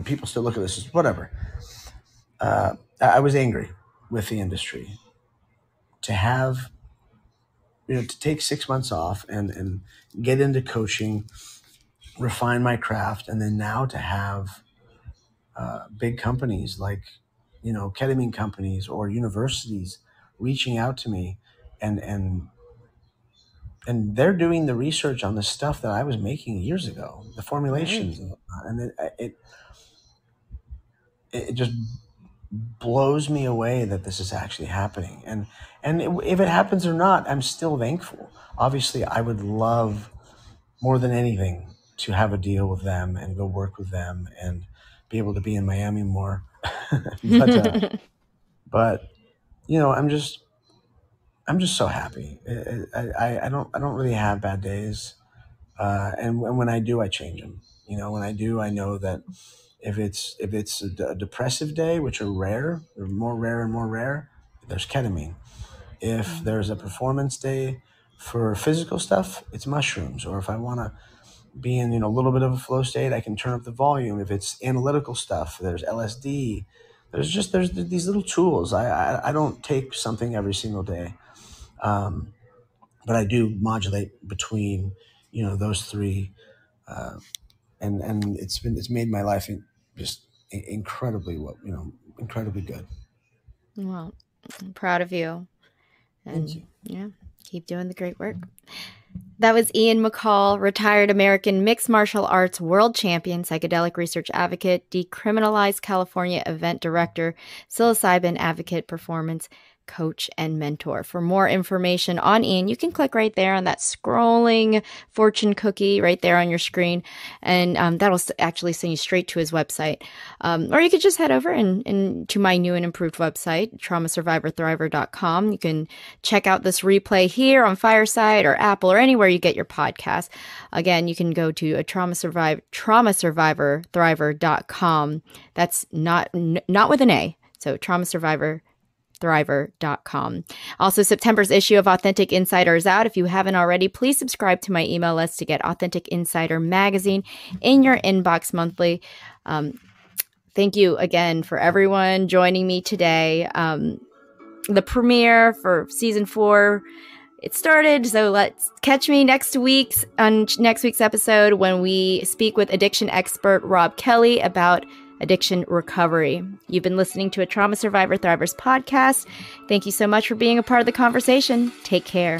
people still look at this as whatever. I was angry with the industry to have to take 6 months off and get into coaching, refine my craft, and then now to have big companies like ketamine companies or universities reaching out to me, and they're doing the research on the stuff that I was making years ago, the formulations, and it just blows me away that this is actually happening. And if it happens or not, I'm still thankful. Obviously, I would love more than anything to have a deal with them and go work with them and be able to be in Miami more. but I'm just so happy. I don't really have bad days, and when I do, I change them. When I do, I know that if it's a depressive day, which are rare, they're more rare and more rare, there's ketamine. If there's a performance day for physical stuff, it's mushrooms. Or if I want to be in a little bit of a flow state, I can turn up the volume. If it's analytical stuff, there's LSD. There's these little tools. I don't take something every single day, but I do modulate between those three, and it's made my life just incredibly good. Well, I'm proud of you. And Thank you. Yeah, keep doing the great work. That was Ian McCall, retired American mixed martial arts world champion, psychedelic research advocate, decriminalized California event director, psilocybin advocate, performance coach, and mentor. For more information on Ian, you can click right there on that scrolling fortune cookie right there on your screen, and that'll actually send you straight to his website. Or you could just head over and to my new and improved website, traumasurvivorthriver.com. You can check out this replay here on Fireside or Apple or anywhere you get your podcast. Again, you can go to traumasurvivorthriver.com. That's not with an A. So traumasurvivorthriver.com. Also, September's issue of Authentic Insider is out. If you haven't already, please subscribe to my email list to get Authentic Insider magazine in your inbox monthly. Thank you again for everyone joining me today. The premiere for season 4, it started, so let's catch me next week's episode when we speak with addiction expert Rob Kelly about addiction recovery. You've been listening to a Trauma Survivor Thrivers podcast. Thank you so much for being a part of the conversation. Take care.